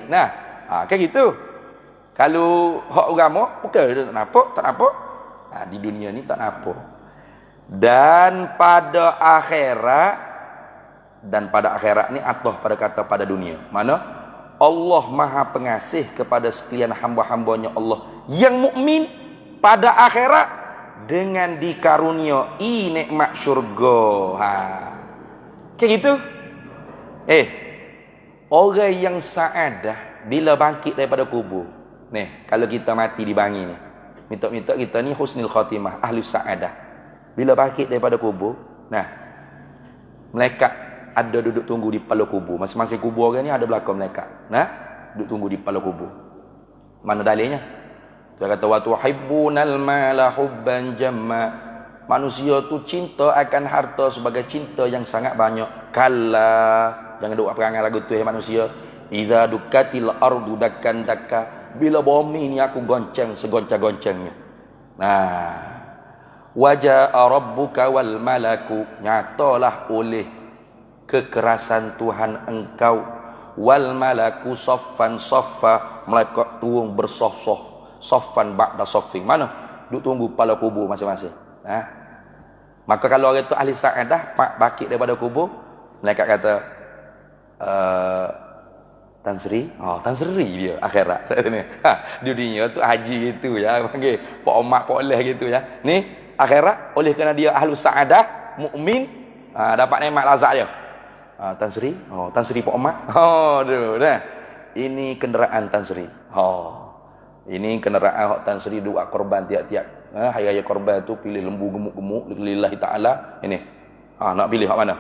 Kayak gitu. Kalau hak agama, bukan tak nampak. Di dunia ni tak nampak. Dan pada akhirat ni atau pada kata pada dunia. Mana? Allah Maha Pengasih kepada sekalian hamba-hambanya Allah yang mukmin pada akhirat dengan dikaruniai nikmat syurga. Kayak gitu. Orang yang saadah bila bangkit daripada kubur. Kalau kita mati di bangi ni, minta kita ni husnul khatimah, ahli saadah. Bila bangkit daripada kubur, malaikat ada duduk tunggu di kepala kubur. Masing-masing kubur orang ni ada belakang malaikat. Duduk tunggu di kepala kubur. Mana dalilnya? Dia kata wa tuhibbunal mala hubban jamma. Manusia tu cinta akan harta sebagai cinta yang sangat banyak. Kalla, jangan duk perangai lagu tu manusia. Idza dukatil ardu dakkan dakka. Bila bumi ni aku goncang segoncang-goncangnya. Waja'a rabbuka wal malaku. Nyatalah oleh kekerasan Tuhan engkau wal malaku saffan saffa, malaikat turun bersof-sof, saffan ba'da saffin. Mana? Duk tunggu kepala kubur masing-masing. Maka kalau orang itu ahli sa'adah, bangkit daripada kubur, malaikat kata Tan Sri, Tan Sri dia akhirat. Di dunia tu haji gitu ya, panggil pak omak pak oleh gitu ya. Ni akhirat oleh kerana dia ahlu saadah, mukmin, dapat nikmat lazat dia. Tan Sri, Tan Sri pak omak. Tu dah. Ini kenderaan Tan Sri. Ini kenderaan Tan Sri buat korban tiap-tiap. Hari raya korban tu pilih lembu gemuk-gemuk lillahi taala. Ini. Nak pilih hak mana?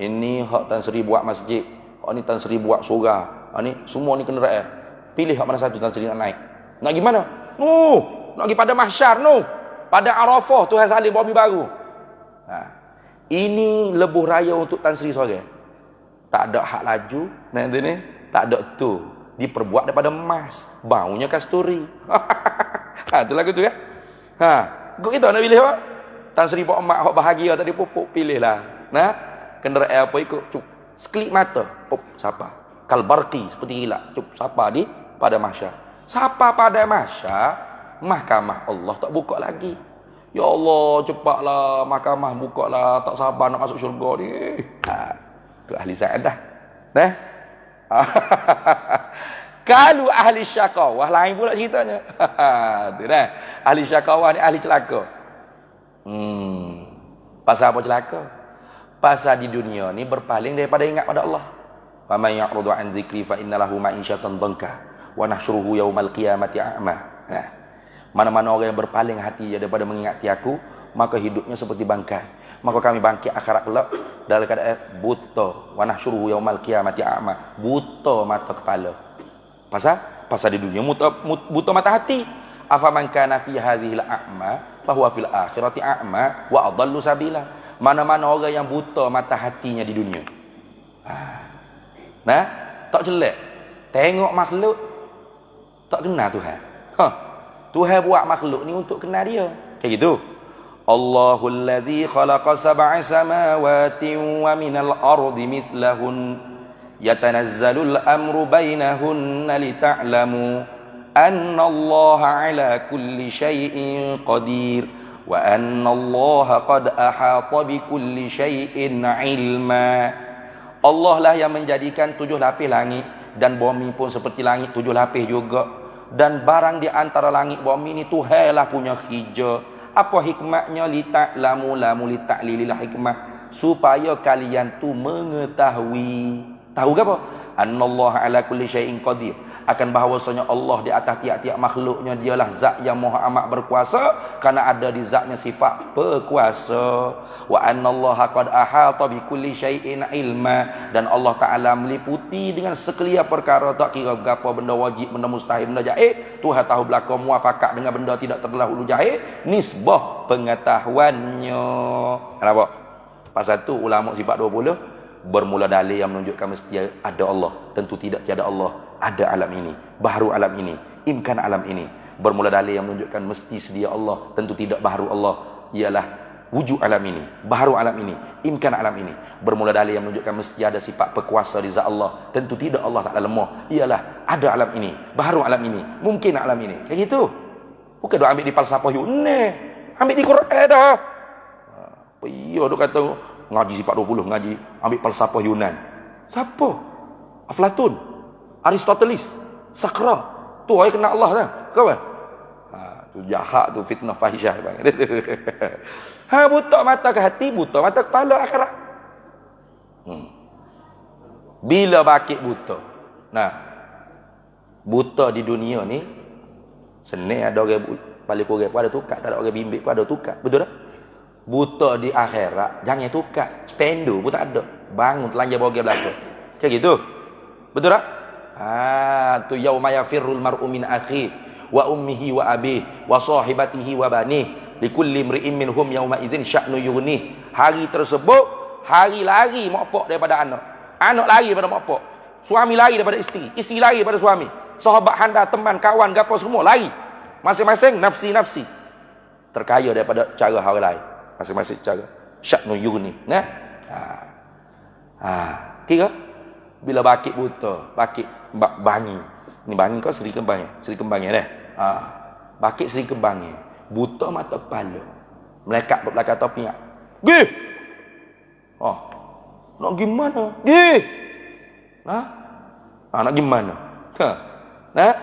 Ini hak Tan Sri buat masjid. Hak ni Tan Sri buat surga. Ni semua ni kenderaan. Pilih hak mana satu Tan Sri nak naik. Nak pergi mana? Nak pergi pada mahsyar pada Arafah Tuhan salib bumi baru. Ini lebuh raya untuk Tan Sri seorang. Tak ada hak laju, nanti ni tak ada tu. Diperbuat daripada emas, baunya kasturi. Tu lagu tu ya. Kau kita nak pilih apa? Tan Sri pak mak hak bahagia tadi pupuk pilihlah. Kenderaan apa ikut cuk. Sekelip mata, siapa? Kalbarqi seperti kilat, cuk siapa di pada mahsyar. Siapa pada mahsyar? Mahkamah Allah tak buka lagi. Ya Allah, cepatlah mahkamah bukalah, tak sabar nak masuk syurga ni. Tu ahli saadah. Kalau ahli syakawah lain pula ceritanya. Tu dah. Ahli syakawah ni ahli celaka. Pasal apa celaka? Pasal di dunia ni berpaling daripada ingat pada Allah. Wa may ya'rudu an dzikri fa innalahu ma'isyatan dhanka wa nahsyuruhu yaumal qiyamati a'ma. Mana-mana orang yang berpaling hati daripada mengingati aku, maka hidupnya seperti bangkai. Maka kami bangkit akhirat kelak dalam keadaan buta. Wa nahsyuruhu yaumal qiyamati a'ma. Buta mata kepala. Pasal di dunia buta mata hati. Afaman kana fi hadhihi al-a'ma fa huwa fil akhirati a'ma wa adallu sabila. Mana-mana orang yang buta mata hatinya di dunia. Tak jelek. Tengok makhluk tak kenal Tuhan. Tuhan buat makhluk ni untuk kenal dia. Kayak gitu. Allahul ladzi khalaqa sab'a samawati wa minal ardi mithlahun yatanazzalul amru bainahunna lita'lamu anna Allah ala kulli syai'in qadir wa anna Allah qad ahata bi kulli syai'in ilma. Allah lah yang menjadikan 7 lapis langit dan bumi pun seperti langit 7 lapis juga, dan barang di antara langit bumi ni Tuhan lah punya hija. Apa hikmahnya? Lita'lamu lita'lilil hikmah, supaya kalian tu mengetahui. Tahu ke apa? Annallaha ala kulli syai'in qadir, akan bahawasanya Allah di atas tiap-tiap makhluknya dialah zat yang maha amat berkuasa, kerana ada di zatnya sifat berkuasa. Wa annallaha qad ahata bi kulli syai'in ilma, dan Allah Taala meliputi dengan sekalian perkara, tak kira gapo benda wajib, benda mustahil, benda jaib. Tuhan tahu belaka muafakat dengan benda tidak terdahulu jaib, nisbah pengetahuannya. Kenapa? Pasal tu ulama sifat 20 bermula dalil yang menunjukkan mesti ada Allah. Tentu tidak tiada Allah. Ada alam ini, baharu alam ini, imkan alam ini. Bermula dalil yang menunjukkan mesti sedia Allah. Tentu tidak baharu Allah. Ialah wujud alam ini, baharu alam ini, imkan alam ini. Bermula dalil yang menunjukkan mesti ada sifat berkuasa di zat Allah. Tentu tidak Allah Ta'ala lemah. Ialah ada alam ini, baharu alam ini, mungkin alam ini. Kayak gitu. Bukan dia ambil di falsafah Yunan, ambil di Quran dah. Iya dia kata ngaji sifat 20, ngaji ambil falsafah Yunan. Siapa? Aflatun, Aristoteles, Sakra. Tu orang kenal Allah kan? Kawan? Tu jahat tu, fitnah fahisyah bang. Buta mata ke hati, buta mata kepala akhirat. Bila bakit buta? Buta di dunia ni senang, ada orang paling kurang pun ada tukar, tak ada orang bimbing pun ada tukar. Betul tak? Buta di akhirat jangan tukar, spendo pun tak ada. Bangun telanjang bawah belakang. Kayak gitu. Betul tak? Tu yauma yafirrul mar'u min akhi wa ummihi wa abihi wa sahibatihi wa banihi likulli imri'in minhum yauma idzin sya'nu yughni. Hari tersebut hari lari mak pak daripada anak, anak lari daripada mak pak, suami lari daripada isteri, isteri lari daripada suami, sahabat handa, teman, kawan, gapo semua lari. Masing-masing nafsi-nafsi. Terkaya daripada cara orang lain. Masing-masing cara. Sya'nu yughni. Kira bila bakit buta, bakit bangi. Ni bangi kau seri kembangnya. Seri kembangnya dah. Bakit seri kembangnya. Buta mata kepala. Melekat berbelakang topiak. Gih! Nak gimana? Gih! Nak gimana? Nah,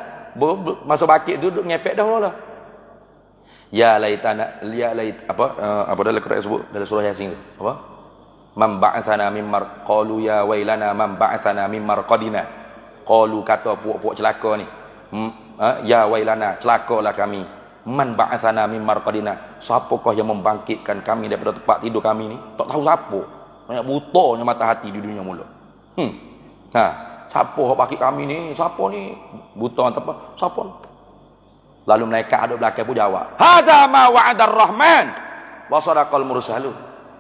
masa bakit duduk ngepek dah lah. Ya laitana apa dalam Quran sebut dalam surah Yasin tu? Apa? Man ba'athana min qalu ya wailana man ba'athana min marqadina. Qalu kata puak-puak celaka ni. Ya wailana, celakalah kami. Man ba'athana min marqadina. Siapakah yang membangkitkan kami daripada tempat tidur kami ni? Tak tahu siapa. Banyak butanya mata hati di dunia mula. Siapa yang bangkit kami ni? Siapa ni? Buta apa? Siapa? Lalu malaikat ada belakang pun jawab, hadza ma wa'adar rahman wa sadaqal mursalun.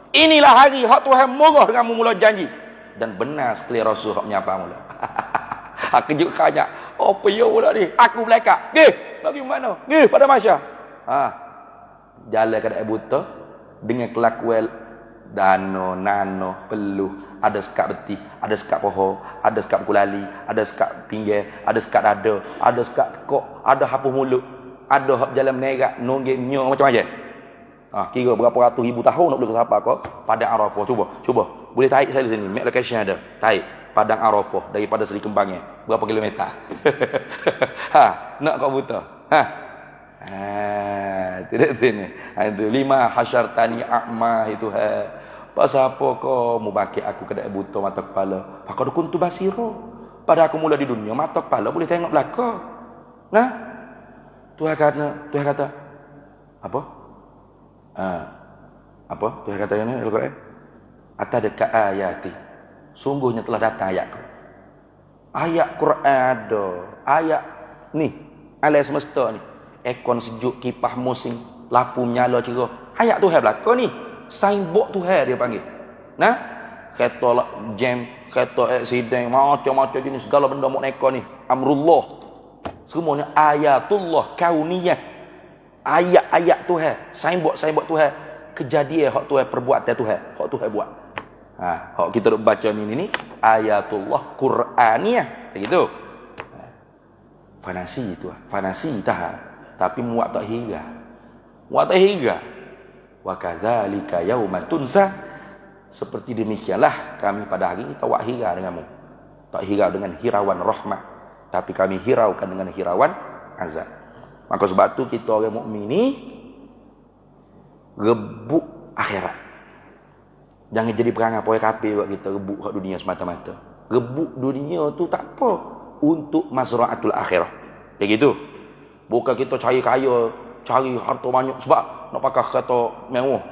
Inilah hari hak Tuhan murah dengan mula janji dan benar sekali Rasul hak menyapa mula. Aku juga kanya, apa ya pula ni? Aku malaikat. Bagi mana? Pada Masya. Jalan keadaan buta dengan kelakuan dano, nano, peluh, ada sekat betih, ada sekat pohon, ada sekat kulali, ada sekat pinggir, ada sekat dada, ada sekat kok, ada hapuh mulut, ada hak jalan menerak, nonggeng nyo macam-macam. Kira berapa ratus ribu tahun nak boleh ke siapa kau? Padang Arafah, cuba. Boleh tarik saya di sini, map location ada. Tarik Padang Arafah daripada Seri Kembangnya. Berapa kilometer? Nak kau buta? Tidak sini. Itu 5 hasyartani a'ma itu pasal apa kau mau bangkit aku kedai buta mata kepala? Faqad kuntu basira. Pada aku mula di dunia mata kepala boleh tengok belakang. Nah. Tuhan kata apa? Apa? Tuhan kata ni Al-Quran. Atadaka ayati. Sungguhnya telah datang ayatku. Ayat Quran ada. Ayat ni alam semesta ni. Aircon sejuk, kipas musim, lampu menyala cerah. Ayat Tuhan belakang ni. Signboard Tuhan dia panggil. Nah, kereta jam, kereta accident, macam-macam jenis segala benda mau neka ni. Amrullah. Semuanya ayatullah kauniyah. Ayat-ayat Tuhan, signboard Tuhan. Kejadian hak Tuhan, perbuatan Tuhan, hak Tuhan buat. Hak kita duk baca ni ayatullah Quraniyah. Begitu. Fanasi itu, fanasi dah. Tapi muat tak hingga. Wa kadzalika yauma tunsa. Seperti demikianlah kami pada hari ini tak hira denganmu. Tak hira dengan hirauan rahmat, tapi kami hiraukan dengan hirauan azab. Maka sebab tu kita orang mukmin ni rebut akhirat. Jangan jadi perangai poe kafir buat kita rebut hak dunia semata-mata. Rebut dunia tu tak apa untuk mazra'atul akhirah. Begitu. Bukan kita cari kaya, cari harta banyak sebab nak pakai kereta mewah.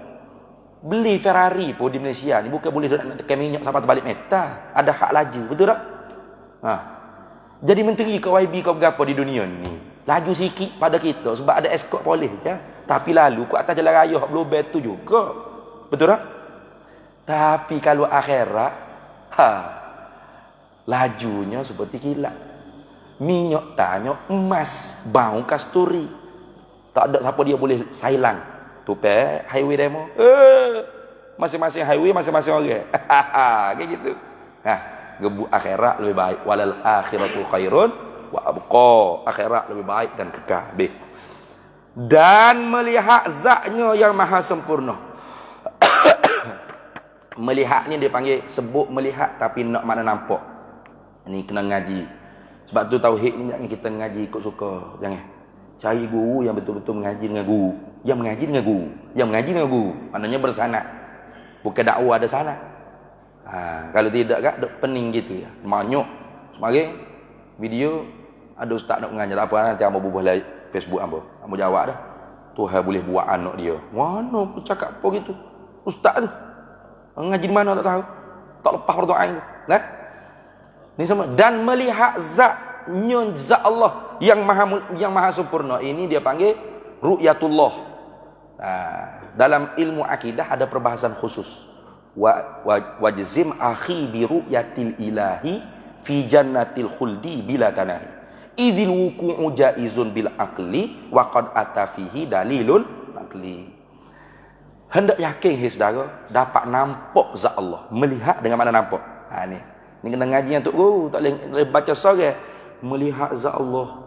Beli Ferrari pun di Malaysia ni bukan boleh nak tekan minyak sampai terbalik meter. Ada hak laju, betul tak? Jadi menteri ke YB kau berapa di dunia ni? Laju sikit pada kita sebab ada escort polis ya. Tapi lalu ku atas jalan raya hak global tu juga. Betul tak? Tapi kalau akhirat, lajunya seperti kilat. Minyak tanya emas, bau kasturi. Tak ada siapa dia boleh sailang. Tupai highway demo. Masing-masing highway, masing-masing orang. Kayak gitu. Gebuk akhirat lebih baik. Walal akhiratu khairun wa abqa. Akhirat lebih baik dan kekal. Dan melihat zatnya yang maha sempurna. Melihat ni dia panggil sebut melihat tapi nak mana nampak. Ini kena ngaji. Sebab tu tauhid ni jangan kita ngaji ikut suka. Jangan. Cari guru yang betul-betul mengaji dengan guru. Yang mengaji dengan guru. Yang mengaji dengan guru. Maknanya bersanad. Bukan dakwah ada sanad. Kalau tidak kan pening gitu ya. Manyuk. Semarin video ada ustaz nak mengajar apa nanti hamba bubuh live Facebook hamba. Hamba jawab dah. Tuhan boleh buat anak dia. Mana pun cakap apa gitu. Ustaz tu. Ngaji di mana tak tahu. Tak lepas berdoa tu. Nah. Ni sama dan melihat zatnya zat Allah yang maha sempurna. Ini dia panggil ru'yatullah. Dalam ilmu akidah ada perbahasan khusus. Wajzim akhi bi ru'yatil ilahi fi jannatil khuldi bila tanahi. Idzil wuqu'u jaizun bil aqli wa qad ata fihi dalilun aqli. Hendak yakin saudara dapat nampak zat Allah. Melihat dengan mana nampak? Ni kena ngaji untuk guru, tak boleh baca sorang. Melihat zat Allah.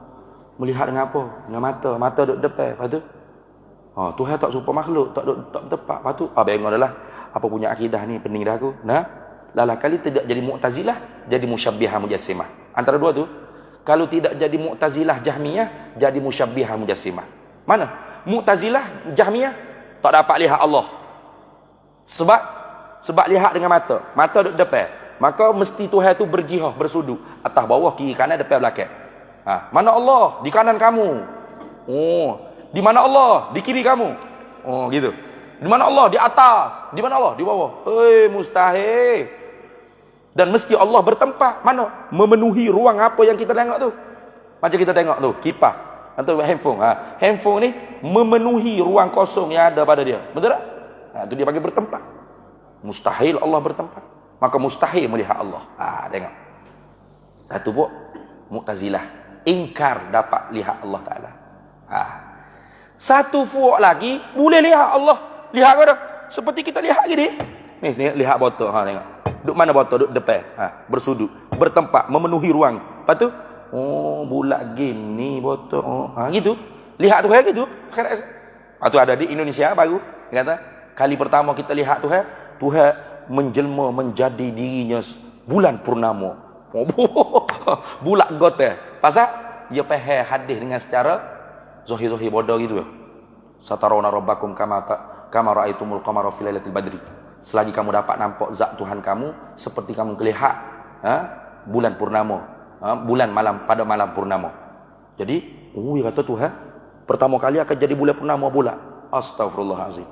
Melihat dengan apa? Dengan mata. Mata duduk depan. Lepas tu Tuhan tak serupa makhluk, tak tepat. Lepas tu bengok adalah apa punya akidah ni pening dah aku. Lala kali tidak jadi Mu'tazilah, jadi Musyabbihah Mujassimah. Antara dua tu. Kalau tidak jadi Mu'tazilah Jahmiyah, jadi Musyabbihah Mujassimah. Mana? Mu'tazilah Jahmiyah tak dapat lihat Allah. Sebab lihat dengan mata. Mata duduk depan. Maka mesti Tuhan tu berjihah, bersudut. Atas bawah, kiri kanan, depan belakang. Mana Allah? Di kanan kamu. Oh, di mana Allah? Di kiri kamu. Oh, gitu. Di mana Allah? Di atas. Di mana Allah? Di bawah. Mustahil. Dan mesti Allah bertempat. Mana? Memenuhi ruang apa yang kita tengok tu. Macam kita tengok tu, kipas atau handphone. Handphone ni memenuhi ruang kosong yang ada pada dia. Betul tak? Itu dia panggil bertempat. Mustahil Allah bertempat. Maka mustahil melihat Allah. Tengok. Satu pun Mu'tazilah ingkar dapat lihat Allah Ta'ala. Satu fuak lagi boleh lihat Allah. Lihat ke dah? Seperti kita lihat gini. Ni tengok, lihat botol. Tengok. Duk mana botol? Duk depan. Bersudut, bertempat, memenuhi ruang. Lepas tu, bulat gini botol. Gitu. Lihat tu kayak gitu. Lepas tu ada di Indonesia baru. Dia kata, kali pertama kita lihat Tuhan menjelma menjadi dirinya bulan purnama. Bulat gote. Pasal dia faham hadis dengan secara zahir-zahir bodoh gitu. Satarawna rabbakum kama ra'aitumul qamara fil lailatul badri. Selagi kamu dapat nampak zat Tuhan kamu seperti kamu melihat bulan purnama, bulan malam pada malam purnama. Jadi, dia kata Tuhan pertama kali akan jadi bulan purnama bulat. Astagfirullahalazim.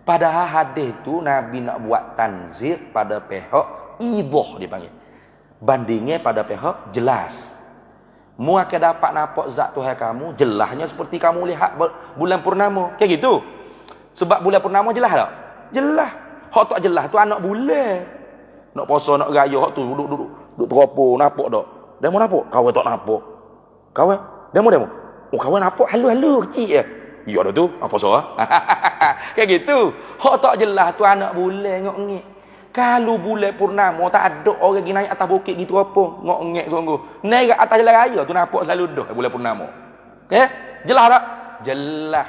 Padahal hadis tu Nabi nak buat tanzir pada pihak idah dipanggil. Bandingnya pada pihak jelas. Mu akan dapat nampak zat Tuhan kamu jelasnya seperti kamu lihat bulan purnama. Kayak gitu. Sebab bulan purnama jelas tak? Jelas. Hak tak jelas tu anak bulan. Nak puasa nak raya hak tu duduk teropong nampak tak? Demo nampak? Kawan tak nampak. Kawan? Demo. Oh kawan nampak halu-halu kecil je. Ya dah tu, apa salah? Kayak gitu. Hak tak jelas tu anak bulan ngok-ngik. Kalau bulan purnama tak ada orang pergi naik atas bukit gitu apa? Ngok-ngik sungguh. Naik atas jalan raya tu nampak selalu dah bulan purnama. Okey? Jelas tak? Jelas.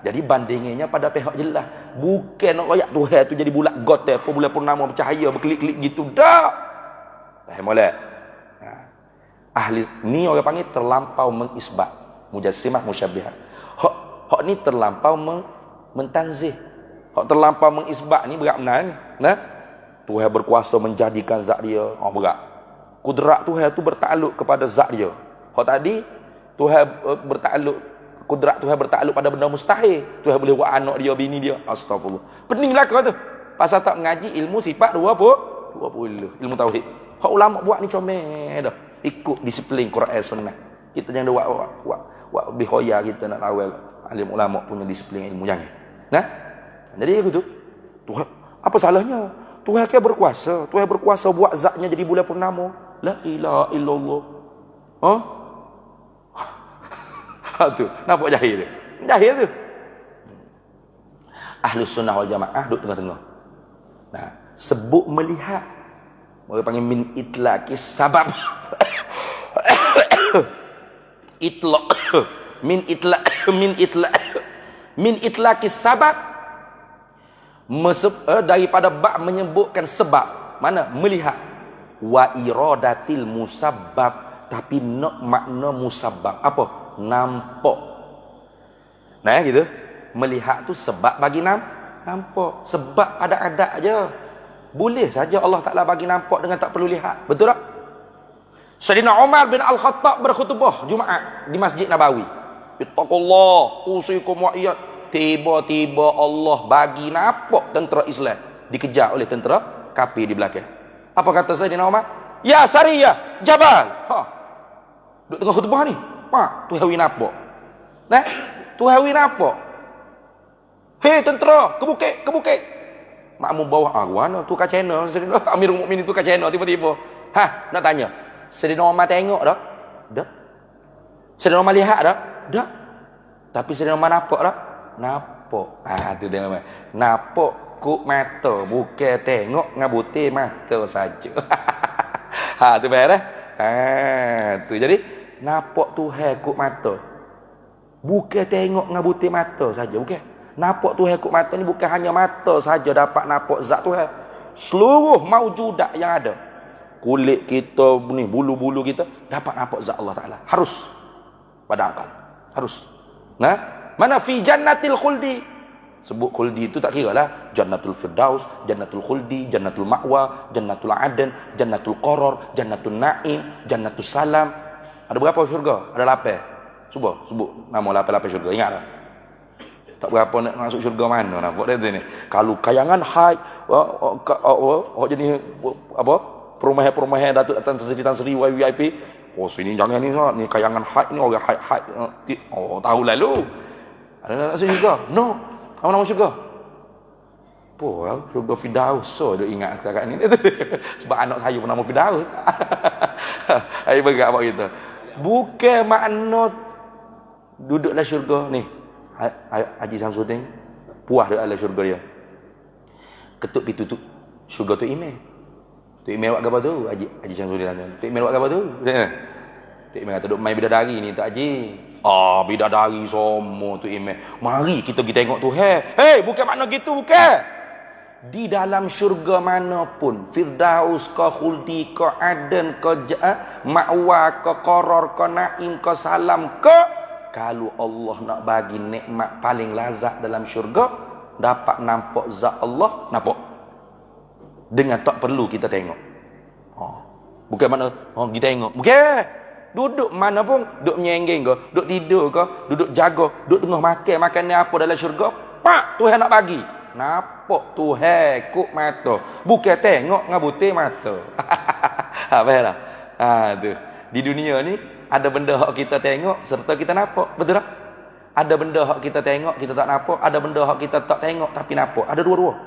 Jadi bandingannya pada pihak jelas. Bukan nak royak Tuhan tu jadi bulat got apa bulan purnama bercahaya berkelip-kelip gitu. Tak. Molek. Ahli ni orang panggil terlampau mengisbat. Mujassimah musyabbihah. Hak ni terlampau mentanzih. Hak terlampau mengisbat ni berat benar ni. Nah. Tuhan berkuasa menjadikan zat dia. Berat. Kudrat Tuhan tu bertakluk kepada zat dia. Hak tadi Tuhan kudrat Tuhan bertakluk pada benda mustahil. Tuhan boleh buat anak dia, bini dia. Astagfirullah. Peninglah kau tu. Pasal tak mengaji ilmu sifat 20 ilmu tauhid. Hak ulama buat ni comel dah. Ikut disiplin Quran Sunnah. Kita jangan buat bihoya kita nak rawal alim ulama punya disiplin ilmu jangan. Nah. Jadi gitu. Tuhan apa salahnya? Tuhan kan berkuasa. Tuhan berkuasa buat zatnya jadi bulan purnama. La ilaha illallah. Tu, nampak jahil tu? Jahil tu. Ahlus sunnah wal jamaah duduk tengah-tengah. Nah, sebut melihat. Orang panggil min itlaqis sabab. Itlaq. Min itlaqis sabab. Daripada bab menyebutkan sebab. Mana? Melihat. Wa iradatil musabbab. Tapi nak makna musabbab. Apa? Nampak. Nah gitu. Melihat tu sebab bagi nampak. Sebab ada adat je. Boleh saja Allah Ta'ala bagi nampak dengan tak perlu lihat. Betul tak? Sayyidina Umar bin Al-Khattab berkhutbah Jumaat di Masjid Nabawi. Ittaqullah usikum wa iyad. Tiba-tiba Allah bagi nampak tentera Islam dikejar oleh tentera kafir di belakang. Apa kata Sayyidina Umar? Ya Sariyah Jabal. Duduk tengah khutbah ni. Pak, tu hawi nampak. Nah, tu hawi nampak. Hei tentera, ke bukit. Makmum bawah mana tu kat channel Amirul Mukminin tu kat channel tiba-tiba. Nak tanya. Sayyidina Umar tengok dah? Dah. Sayyidina Umar lihat dah? Dah. Tapi Sayyidina Umar nampak dah? Nampak. Tu dia nampak. Nampak kuk mata, bukan tengok ngabuti mata saja. Tu beres. Tu jadi nampak Tuhan kuk mata. Bukan tengok ngabuti mata saja, bukan. Nampak Tuhan kuk mata ni bukan hanya mata saja dapat nampak zat Tuhan. Seluruh maujudat yang ada. kulit kita ni, bulu-bulu kita dapat nampak zat Allah Taala. Harus pada akal. Harus. Nah, mana fi jannatil khuldi. Sebut khuldi itu tak kira lah jannatul firdaus, jannatul khuldi, jannatul ma'wa, jannatul adan, jannatul qaror, jannatul na'im, jannatul salam. Ada berapa syurga? Ada 8. Sebut nama 8 syurga. Ingat tak? Tak berapa nak masuk syurga mana nampak dia ni. Kalau kayangan haid jadi apa? Perumahan Datuk Tan Sri VIP. Oh sini jangan ni kayangan haid ni orang haid. Oh tahu lalu. Ada nak masuk syurga? No. Apa nama syurga? Apa? Syurga Firdaus. So dia ingat sekarang ni. Sebab anak saya pun nama Firdaus. Ai berat apa kita. Bukan makna duduklah syurga ni. Haji Samsudin puas dia ala syurga dia. Ketuk pintu tu syurga tu email. Tu email buat apa tu? Haji Samsudin tanya. Tu email buat apa tu? Tu email kata duk main bidadari ni tak haji. Bidadari semua tu email. Mari kita pergi tengok tu. Hey, bukan makna gitu bukan. Di dalam syurga manapun, Firdaus ke Khuldi ke Aden ke Ma'wa ke Qaror ke Naim ke Salam ke, kalau Allah nak bagi nikmat paling lazat dalam syurga, dapat nampak zat Allah, nampak. Dengan tak perlu kita tengok. Bukan mana kita tengok. Bukan. Duduk mana pun, duduk menyenggeng ke, duduk tidur ke, duduk jaga, duduk tengah makan ni apa dalam syurga, pak Tuhan nak bagi. Nampak Tuhan kuk mata. Bukan tengok dengan butir mata. Faham tak? Tu. Di dunia ni ada benda hak kita tengok serta kita nampak. Betul tak? Ada benda hak kita tengok kita tak nampak, ada benda hak kita tak tengok tapi nampak. Ada dua-dua.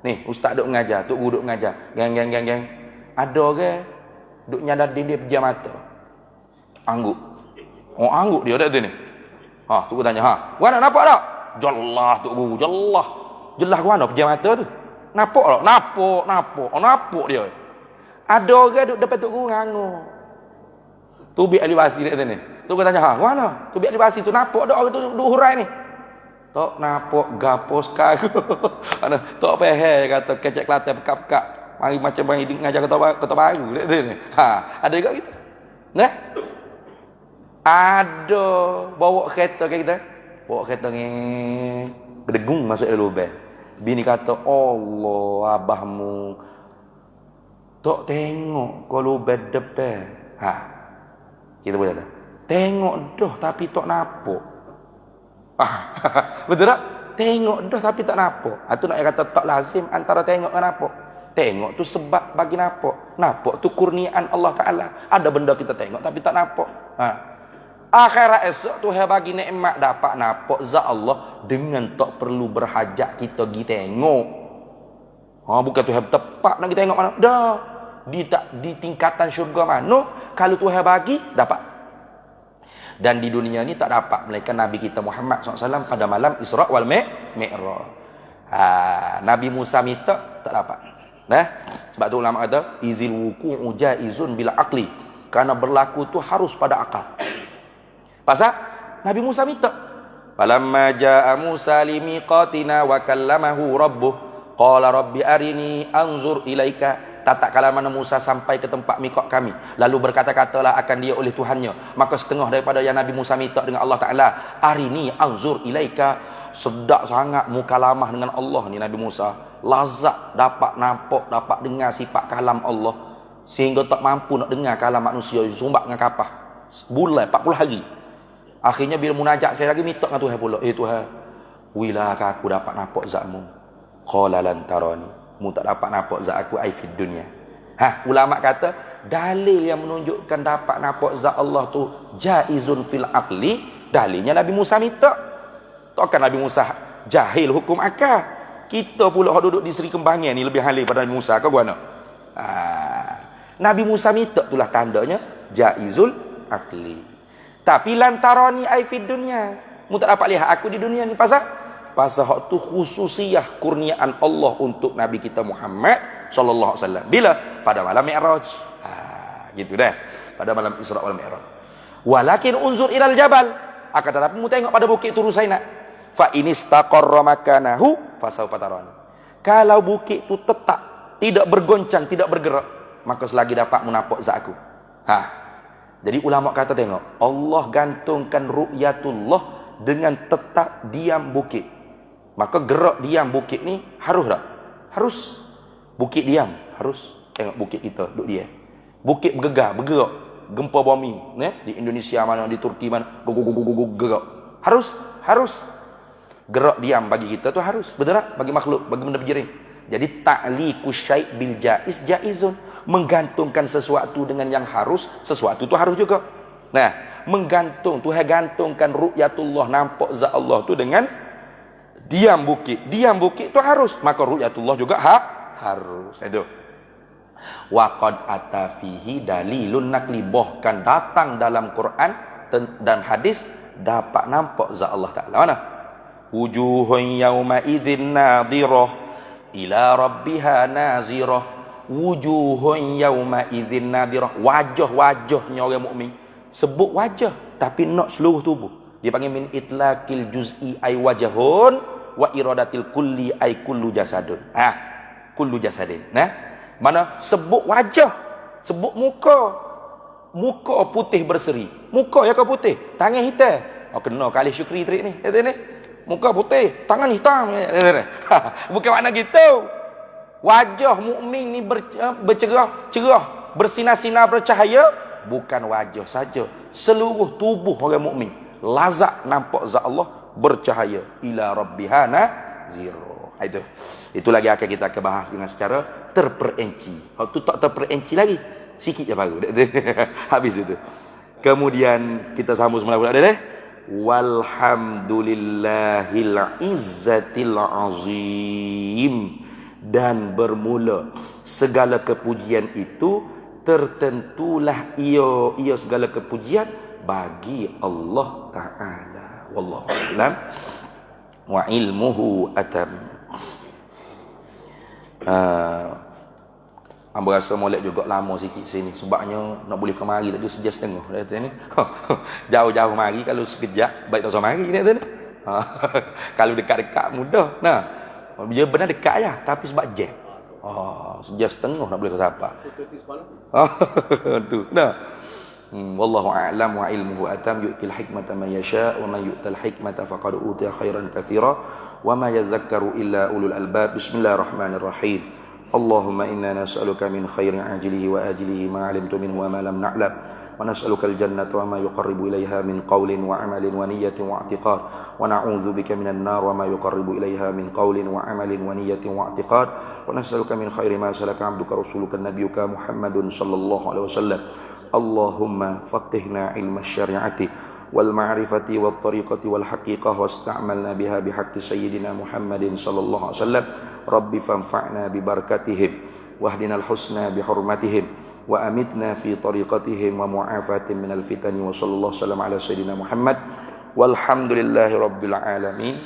Ni ustaz duk mengajar, tok guru duk mengajar. Gang. Ada orang duk nyadar dia pejam mata. Angguk. Angguk dia dak tu ni. Tok guru tanya, "Gua nak nampak tak?" Jelas tok guru, jelas. Jelas gua nak pejam mata tu. Nampak tak? Nampak. Nampak dia. Ada orang duk depan tok guru ngangur. Tubik ahli basi dia kata ni. Tu kata tanya, mana? Tubik ahli basi tu nampak dak orang tu duk hurai ni. Tok nampak gapos kagu. Mana tok pehe kata kecek Kelantan pekak-pekak. Mari macam bang ngajar kata baru dia ni. Ada juga gitu. Nah. Ada bawa kereta kat kita. Bawa kereta ni berdegung masuk dalam lubang. Bini kata, "Allah abahmu tok tengok kalau lubang depan." Kita boleh kata, tengok dah tapi tak nampak. Betul tak? Tengok dah tapi tak nampak. Itu nak kata tak lazim antara tengok dan nampak. Tengok tu sebab bagi nampak. Nampak tu kurniaan Allah Ta'ala. Ada benda kita tengok tapi tak nampak. Akhirat esok Tuhan bagi nikmat dapat nampak zat Allah dengan tak perlu berhajat kita pergi tengok. Bukan Tuhan tepat nak kita tengok mana. Dah. Di tingkatan syurga mana kalau Tuhan bagi dapat. Dan di dunia ni tak dapat melainkan Nabi kita Muhammad SAW pada malam Isra wal Mi'raj. Nabi Musa minta tak dapat. Sebab tu ulama kata izil wuqu'u jaizun bil aqli, kerana berlaku tu harus pada akal. Pasal Nabi Musa minta. Falamma jaa Musa limiqatina wa kallamahu rabbuh qala rabbi arini anzur ilaika. Tak kala mana Musa sampai ke tempat miqat kami, lalu berkata-katalah akan dia oleh Tuhannya, maka setengah daripada yang Nabi Musa minta dengan Allah Ta'ala, arini anzur ilaika, sedap sangat mukalamah dengan Allah ni Nabi Musa, lazat dapat nampak, dapat dengar sifat kalam Allah, sehingga tak mampu nak dengar kalam manusia, sumbat dengan kapah bulan 40 hari. Akhirnya bila munajat sekali lagi minta dengan Tuhan pula, Tuhan, wilakah aku dapat nampak zatmu? Qala lan tarani, mu tak dapat nampak zat aku ai fid dunia. Ulama kata dalil yang menunjukkan dapat nampak zat Allah tu jaizun fil aqli, dalilnya Nabi Musa minta. Takkan Nabi Musa jahil hukum akal. Kita pula hak duduk di Seri Kembangan ni lebih halil pada Nabi Musa ke gimana? Nabi Musa minta itulah tandanya jaizul aqli. Tapi lantarani ai fid dunia, mu tak dapat lihat aku di dunia ni pasal hak tu khususiyah kurniaan Allah untuk Nabi kita Muhammad sallallahu alaihi wasallam. Bila? Pada malam Mi'raj. Gitu dah. Pada malam Isra wal Mi'raj. Walakin unzur ilal jabal. Akan tetapi mu tengok pada bukit Tur Saina. Fa inistaqarra makanahu fasawfa tarani. Kalau bukit tu tetap, tidak bergoncang, tidak bergerak, maka selagi dapat menampak zat aku. Jadi ulama kata tengok, Allah gantungkan ru'yatullah dengan tetap diam bukit. Maka gerak diam bukit ni harus tak? Harus. Bukit diam, harus. Tengok bukit kita, duduk dia. Bukit bergegar, bergerak. Gempa bumi, di Indonesia mana, di Turki mana, gerak. Harus. Gerak diam bagi kita tu harus. Betul tak? Bagi makhluk, bagi benda berjering. Jadi ta'liqu syai' bil jaiz jaizun. Menggantungkan sesuatu dengan yang harus, sesuatu tu harus juga. Nah, Tuhan gantungkan ru'yatullah, nampak zat Allah tu dengan diam bukit. Diam bukit tu harus, maka ru'yatullah juga harus. Itu. Wa qad ata fihi dalilun naqli, bahkan datang dalam Quran dan hadis dapat nampak zat Allah Taala. Mana? Wujuhun yauma idzin nadhirah ila rabbiha nazirah. Wujuhun yauma idzin nadhirah. Wajah-wajahnya orang mukmin. Sebut wajah tapi nak seluruh tubuh. Dia panggil min itlaqil juz'i ay wajhun wa iradatil kulli ay kullu jasadun. Kullu jasadin. Mana sebut wajah, sebut muka. Muka putih berseri. Muka yang kau putih, tangan hitam. Kena kali Syukri trik ni. Muka putih, tangan hitam. Bukan makna gitu. Wajah mukmin ni bercerah, bersinar-sinar, bercahaya. Bukan wajah saja, seluruh tubuh orang mukmin lazat nampak zat Allah bercahaya. Ila rabbiha nazira. Itu lagi akan kita bahas dengan secara terperinci. Kalau tu tak terperinci lagi, sikit je baru. Habis itu. Kemudian kita sambung semula pula deh. Walhamdulillahil izzatil azim. Dan bermula segala kepujian itu, tertentulah ia segala kepujian bagi Allah Ta'ala. Wallahu a'lam wa ilmuhu atam. Ambo rasa molek juga lama sikit sini, sebabnya nak boleh kemari tadi sejam setengah dah ni. Jauh-jauh mari, kalau sekejap baik tak usah mari ni. Kalau dekat-dekat mudah. Dia benar dekat ya, tapi sebab jam. Sejam setengah nak boleh ke siapa. Tu. Wallahu a'lam wa ilmuhu atam, yu'til hikmata man yasha wa man yu'tal hikmata faqad utiya khairan katsira wa ma yadhakkaru illa ulul albab. Bismillahirrahmanirrahim. Allahumma inna nas'aluka min khairin ajilihi wa ajilihi ma 'alimtu minhu wa ma lam na'lam. ونسألك الجنة وما يقرب إليها من قول وعمل ونية واعتقاد ونعوذ بك من النار وما يقرب إليها من قول وعمل ونية واعتقاد ونسألك من خير ما سلك عبدك رسولك نبيك محمد صلى الله عليه وسلم اللهم فقهنا علم الشريعة والمعرفة والطريقة والحقيقة واستعملنا بها بحق سيدنا محمد صلى الله عليه وسلم رب فانفعنا ببركتهم واهدنا الحسنى بحرمتهم وأمتنا في طريقتهم ومعافاة من الفتن وصلى الله وسلم على سيدنا محمد والحمد لله رب العالمين.